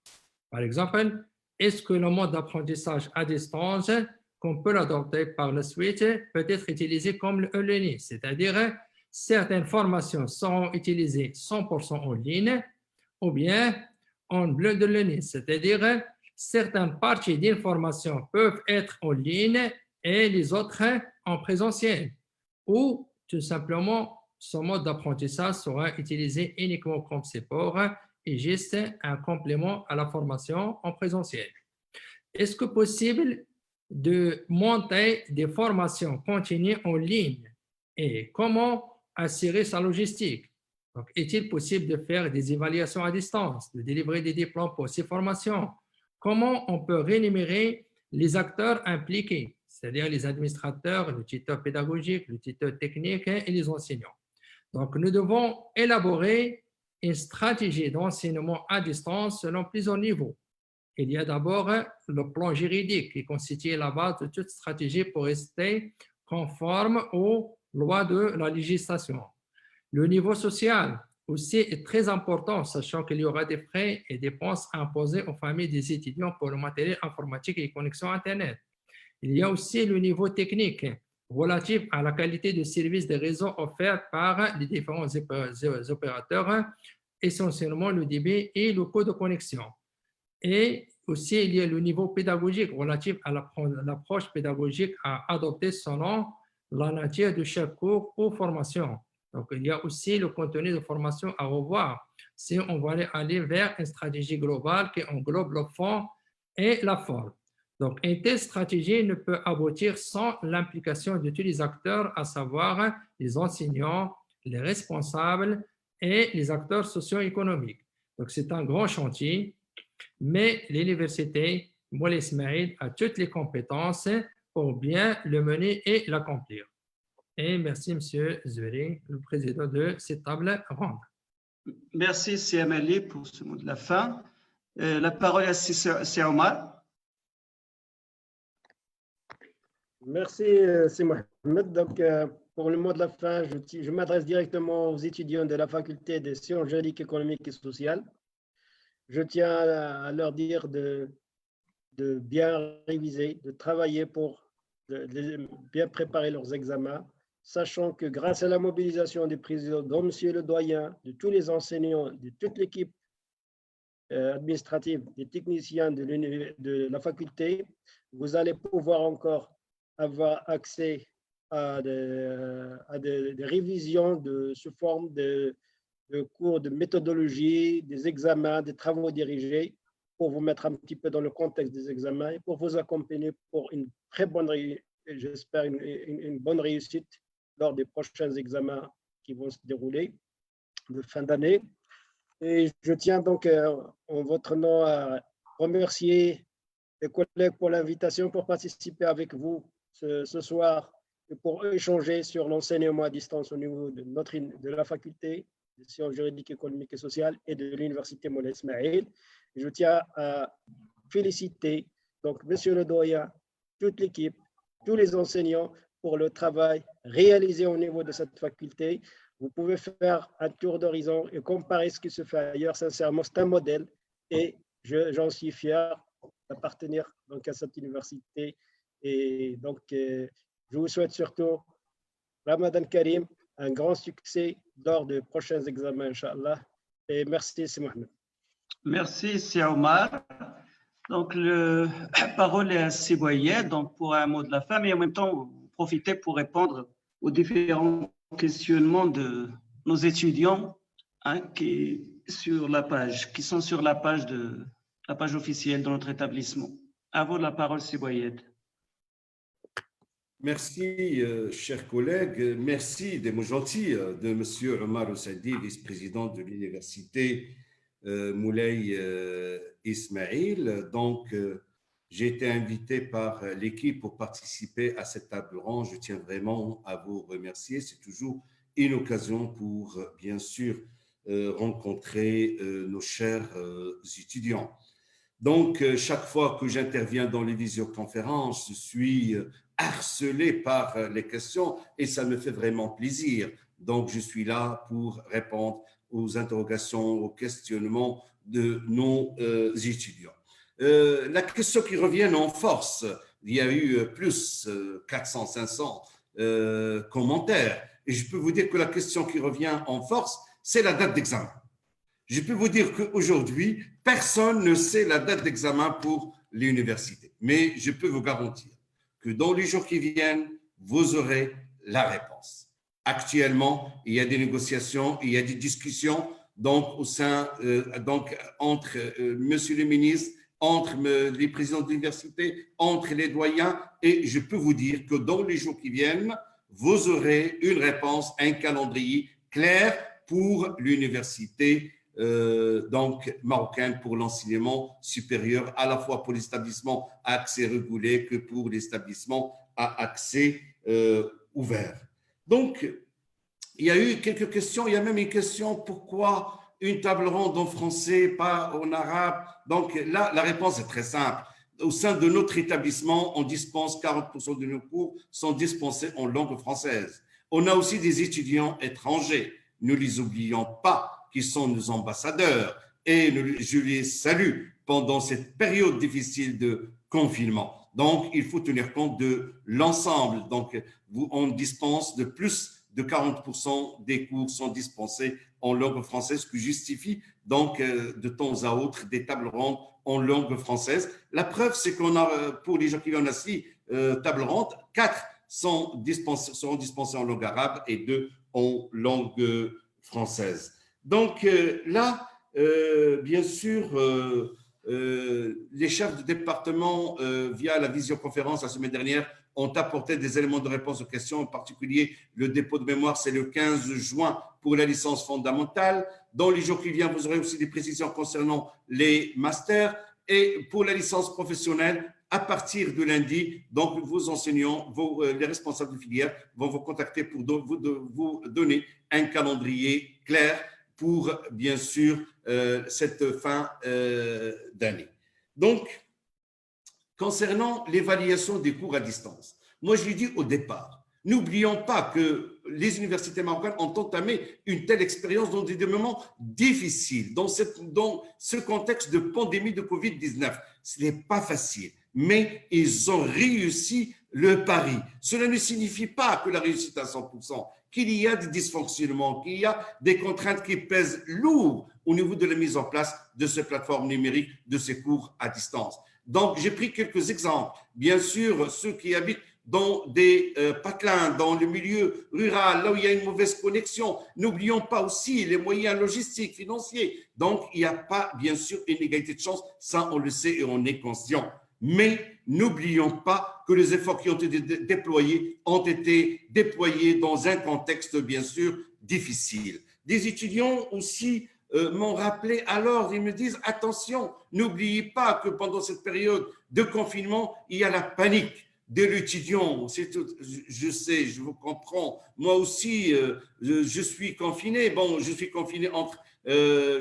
Par exemple, est-ce que le mode d'apprentissage à distance, qu'on peut l'adopter par la suite, peut être utilisé comme le e-learning, c'est-à-dire certaines formations seront utilisées 100% en ligne ou bien en blended learning, c'est-à-dire certaines parties d'une formation peuvent être en ligne et les autres en présentiel, ou tout simplement ce mode d'apprentissage sera utilisé uniquement comme support et juste un complément à la formation en présentiel. Est-ce que possible de monter des formations continues en ligne et comment assurer sa logistique? Donc, est-il possible de faire des évaluations à distance, de délivrer des diplômes pour ces formations? Comment on peut rémunérer les acteurs impliqués, c'est-à-dire les administrateurs, le tuteur pédagogique, le tuteur technique et les enseignants? Donc, nous devons élaborer une stratégie d'enseignement à distance selon plusieurs niveaux. Il y a d'abord le plan juridique qui constitue la base de toute stratégie pour rester conforme aux lois de la législation. Le niveau social, aussi est très important, sachant qu'il y aura des frais et dépenses imposés aux familles des étudiants pour le matériel informatique et connexion Internet. Il y a aussi le niveau technique relatif à la qualité de service des réseaux offerts par les différents opérateurs, essentiellement le débit et le coût de connexion. Et aussi, il y a le niveau pédagogique relatif à l'approche pédagogique à adopter selon la nature de chaque cours ou formation. Donc, il y a aussi le contenu de formation à revoir si on va aller vers une stratégie globale qui englobe le fond et la forme. Donc, une telle stratégie ne peut aboutir sans l'implication de tous les acteurs, à savoir les enseignants, les responsables et les acteurs socio-économiques. Donc, c'est un grand chantier, mais l'université Moulay Ismaïl a toutes les compétences pour bien le mener et l'accomplir. Et merci, M. Zoueri, le président de cette table ronde. Merci, C.M. Ali, pour ce mot de la fin. La parole est à C. Omar. Merci, c'est Mohamed. Donc, pour le mot de la fin, je m'adresse directement aux étudiants de la faculté des sciences juridiques, économiques et sociales. Je tiens à leur dire de bien réviser, de travailler pour bien préparer leurs examens, sachant que grâce à la mobilisation des présidents, dont M. le doyen, de tous les enseignants, de toute l'équipe administrative, des techniciens de la faculté, vous allez pouvoir encore avoir accès à des révisions sous forme de cours de méthodologie, des examens, des travaux dirigés, pour vous mettre un petit peu dans le contexte des examens et pour vous accompagner pour une très bonne, j'espère, une bonne réussite lors des prochains examens qui vont se dérouler de fin d'année. Et je tiens donc en votre nom à remercier les collègues pour l'invitation pour participer avec vous ce soir et pour échanger sur l'enseignement à distance au niveau de la faculté des sciences juridiques, économiques et sociales et de l'université Moulay Ismaïl. Je tiens à féliciter donc Monsieur le doyen, toute l'équipe, tous les enseignants pour le travail réalisé au niveau de cette faculté. Vous pouvez faire un tour d'horizon et comparer ce qui se fait ailleurs. Sincèrement, c'est un modèle et j'en suis fier d'appartenir donc à cette université. Et donc, je vous souhaite surtout Ramadan Karim, un grand succès lors des prochains examens, Inch'Allah. Et merci, c'est Mohamed. Merci, c'est Omar. Donc, la parole est à Siboyet, donc pour un mot de la fin, mais en même temps, profiter pour répondre aux différents questionnements de nos étudiants qui sont sur la page officielle de notre établissement. À vous la parole, Siboyet. Merci, chers collègues. Merci des mots gentils de M. Omar Ossadi, vice-président de l'université Moulay Ismaïl. Donc, j'ai été invité par l'équipe pour participer à cette table ronde. Je tiens vraiment à vous remercier. C'est toujours une occasion pour, bien sûr, rencontrer nos chers étudiants. Donc, chaque fois que j'interviens dans les visioconférences, je suis harcelé par les questions et ça me fait vraiment plaisir. Donc, je suis là pour répondre aux interrogations, aux questionnements de nos étudiants. La question qui revient en force, il y a eu plus 400, 500 commentaires. Et je peux vous dire que la question qui revient en force, c'est la date d'examen. Je peux vous dire qu'aujourd'hui, personne ne sait la date d'examen pour l'université. Mais je peux vous garantir que dans les jours qui viennent, vous aurez la réponse. Actuellement, il y a des négociations, il y a des discussions donc, entre monsieur le ministre, entre les présidents de l'université, entre les doyens, et je peux vous dire que dans les jours qui viennent, vous aurez une réponse, un calendrier clair pour l'université marocaine, pour l'enseignement supérieur, à la fois pour l'établissement à accès régulé que pour l'établissement à accès ouvert. Donc, il y a eu quelques questions, il y a même une question, pourquoi une table ronde en français, pas en arabe? Donc là, la réponse est très simple. Au sein de notre établissement, on dispense 40% de nos cours sont dispensés en langue française. On a aussi des étudiants étrangers, ne les oublions pas. qui sont nos ambassadeurs et je les salue pendant cette période difficile de confinement. Donc, il faut tenir compte de l'ensemble. Donc, on dispense de plus de 40% des cours sont dispensés en langue française, ce qui justifie donc de temps à autre des tables rondes en langue française. La preuve, c'est qu'on a, pour les gens qui viennent assis, tables rondes, 4 seront dispensés en langue arabe et 2 en langue française. Donc là, bien sûr, les chefs de département, via la visioconférence la semaine dernière, ont apporté des éléments de réponse aux questions. En particulier, le dépôt de mémoire, c'est le 15 juin pour la licence fondamentale. Dans les jours qui viennent, vous aurez aussi des précisions concernant les masters. Et pour la licence professionnelle, à partir de lundi, donc vos enseignants, les responsables de filière vont vous contacter pour vous donner un calendrier clair pour, bien sûr, cette fin d'année. Donc, concernant l'évaluation des cours à distance, moi je l'ai dit au départ, n'oublions pas que les universités marocaines ont entamé une telle expérience dans des moments difficiles, dans ce contexte de pandémie de Covid-19. Ce n'est pas facile, mais ils ont réussi le pari. Cela ne signifie pas que la réussite à 100%, qu'il y a des dysfonctionnements, qu'il y a des contraintes qui pèsent lourd au niveau de la mise en place de ces plateformes numériques, de ces cours à distance. Donc, j'ai pris quelques exemples. Bien sûr, ceux qui habitent dans des patelins, dans le milieu rural, là où il y a une mauvaise connexion. N'oublions pas aussi les moyens logistiques, financiers. Donc, il n'y a pas, bien sûr, une égalité de chance. Ça, on le sait et on est conscient. Mais n'oublions pas que les efforts qui ont été déployés ont été déployés dans un contexte, bien sûr, difficile. Des étudiants aussi m'ont rappelé alors, ils me disent, attention, n'oubliez pas que pendant cette période de confinement, il y a la panique de l'étudiant. Je sais, je vous comprends. Moi aussi, je suis confiné. Bon, je suis confiné entre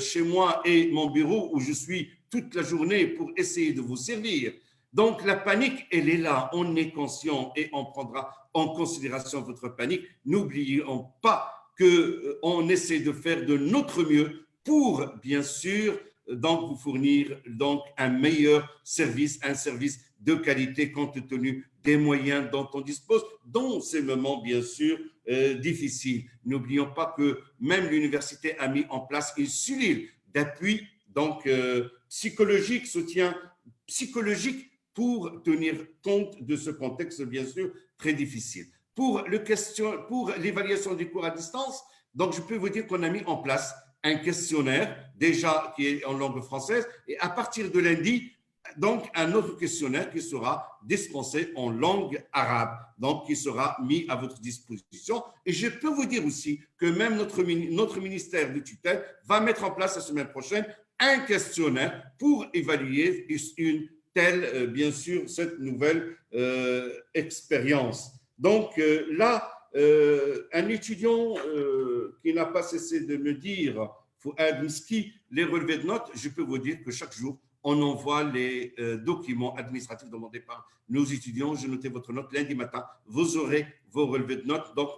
chez moi et mon bureau où je suis toute la journée pour essayer de vous servir. Donc, la panique, elle est là. On est conscient et on prendra en considération votre panique. N'oublions pas qu'on essaie de faire de notre mieux pour, bien sûr, donc vous fournir donc un meilleur service, un service de qualité compte tenu des moyens dont on dispose dans ces moments, bien sûr, difficiles. N'oublions pas que même l'université a mis en place une cellule d'appui donc psychologique, soutien psychologique pour tenir compte de ce contexte, bien sûr, très difficile. Pour l'évaluation des cours à distance, donc je peux vous dire qu'on a mis en place un questionnaire déjà qui est en langue française et à partir de lundi, donc un autre questionnaire qui sera dispensé en langue arabe, donc qui sera mis à votre disposition. Et je peux vous dire aussi que même notre ministère de tutelle va mettre en place la semaine prochaine un questionnaire pour évaluer une telle, bien sûr, cette nouvelle expérience. Donc là, un étudiant qui n'a pas cessé de me dire, Fouad Miski, les relevés de notes, je peux vous dire que chaque jour, on envoie les documents administratifs demandés par nos étudiants. Je notais votre note lundi matin, vous aurez vos relevés de notes. Donc,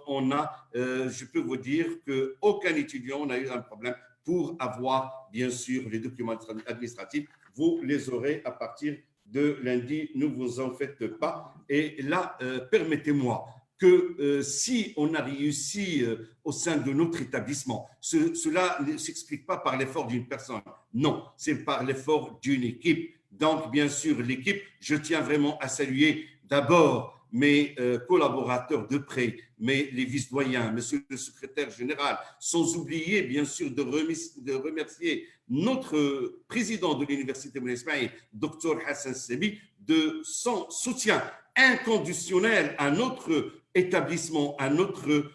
je peux vous dire qu'aucun étudiant n'a eu un problème pour avoir, bien sûr, les documents administratifs. Vous les aurez à partir de lundi, ne vous en faites pas. Et là, permettez-moi que si on a réussi au sein de notre établissement, cela ne s'explique pas par l'effort d'une personne. Non, c'est par l'effort d'une équipe. Donc, bien sûr, l'équipe, je tiens vraiment à saluer d'abord mes collaborateurs de près, les vice-doyens, monsieur le secrétaire général, sans oublier, bien sûr, de remercier notre président de l'Université Moulay Ismaïl, Dr Hassan Sebi, de son soutien inconditionnel à notre établissement, à notre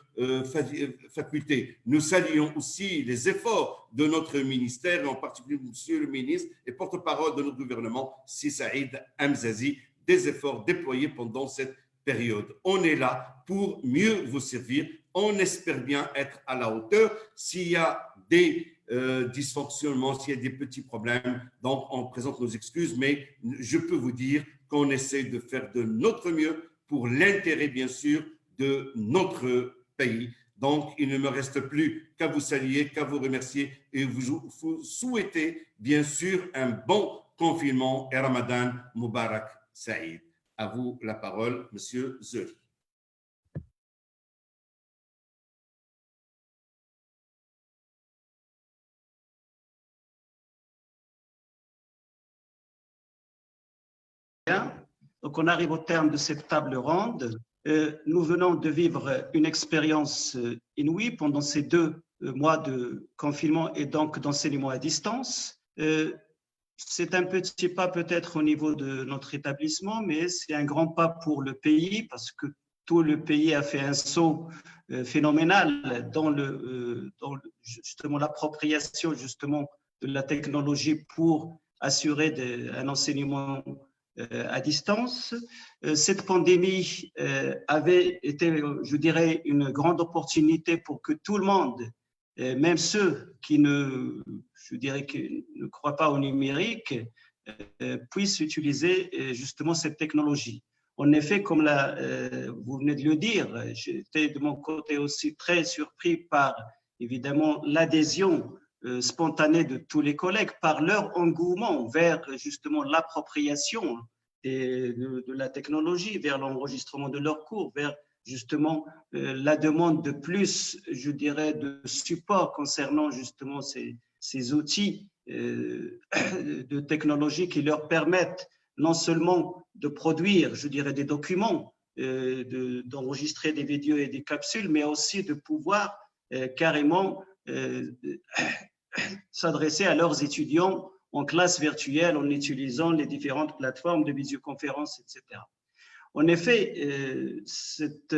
faculté. Nous saluons aussi les efforts de notre ministère, et en particulier monsieur le ministre et porte-parole de notre gouvernement, Si Saïd Hamzazi, des efforts déployés pendant cette période. On est là pour mieux vous servir. On espère bien être à la hauteur. S'il y a des dysfonctionnements, s'il y a des petits problèmes, donc on présente nos excuses, mais je peux vous dire qu'on essaie de faire de notre mieux pour l'intérêt, bien sûr, de notre pays. Donc, il ne me reste plus qu'à vous saluer, qu'à vous remercier et vous souhaiter, bien sûr, un bon confinement et Ramadan Mubarak Saïd. À vous la parole, Monsieur Zul. Donc, on arrive au terme de cette table ronde. Nous venons de vivre une expérience inouïe pendant ces 2 mois de confinement et donc d'enseignement à distance. C'est un petit pas peut-être au niveau de notre établissement, mais c'est un grand pas pour le pays parce que tout le pays a fait un saut phénoménal dans justement l'appropriation justement de la technologie pour assurer un enseignement à distance. Cette pandémie avait été, je dirais, une grande opportunité pour que tout le monde, même ceux qui ne croient pas au numérique, puissent utiliser justement cette technologie. En effet, comme vous venez de le dire, j'étais de mon côté aussi très surpris par, évidemment, l'adhésion spontanée de tous les collègues, par leur engouement vers justement l'appropriation de la technologie, vers l'enregistrement de leurs cours, vers justement la demande de plus, je dirais, de support concernant justement ces outils de technologie qui leur permettent non seulement de produire, je dirais, des documents, d'enregistrer des vidéos et des capsules, mais aussi de pouvoir carrément s'adresser à leurs étudiants en classe virtuelle en utilisant les différentes plateformes de visioconférence, etc. En effet, cette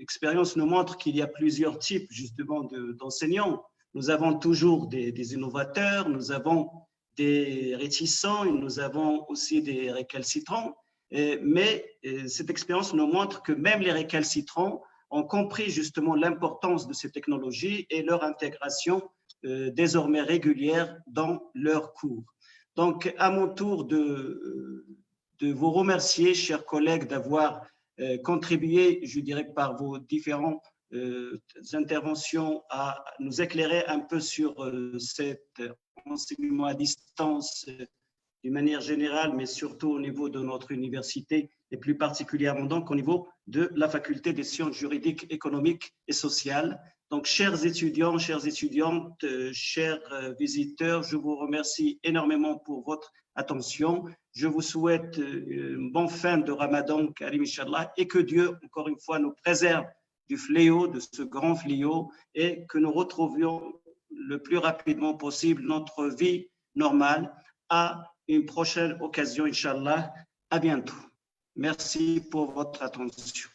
expérience nous montre qu'il y a plusieurs types justement d'enseignants. Nous avons toujours des innovateurs, nous avons des réticents et nous avons aussi des récalcitrants. Mais cette expérience nous montre que même les récalcitrants ont compris justement l'importance de ces technologies et leur intégration désormais régulière dans leurs cours. Donc, à mon tour de vous remercier, chers collègues, d'avoir contribué, je dirais, par vos différentes interventions à nous éclairer un peu sur cet enseignement à distance d'une manière générale, mais surtout au niveau de notre université et plus particulièrement donc au niveau de la faculté des sciences juridiques, économiques et sociales. Donc, chers étudiants, chères étudiantes, chers visiteurs, je vous remercie énormément pour votre attention. Je vous souhaite une bonne fin de Ramadan, Karim Inch'Allah, et que Dieu, encore une fois, nous préserve du fléau, de ce grand fléau, et que nous retrouvions le plus rapidement possible notre vie normale. À une prochaine occasion, Inch'Allah. À bientôt. Merci pour votre attention.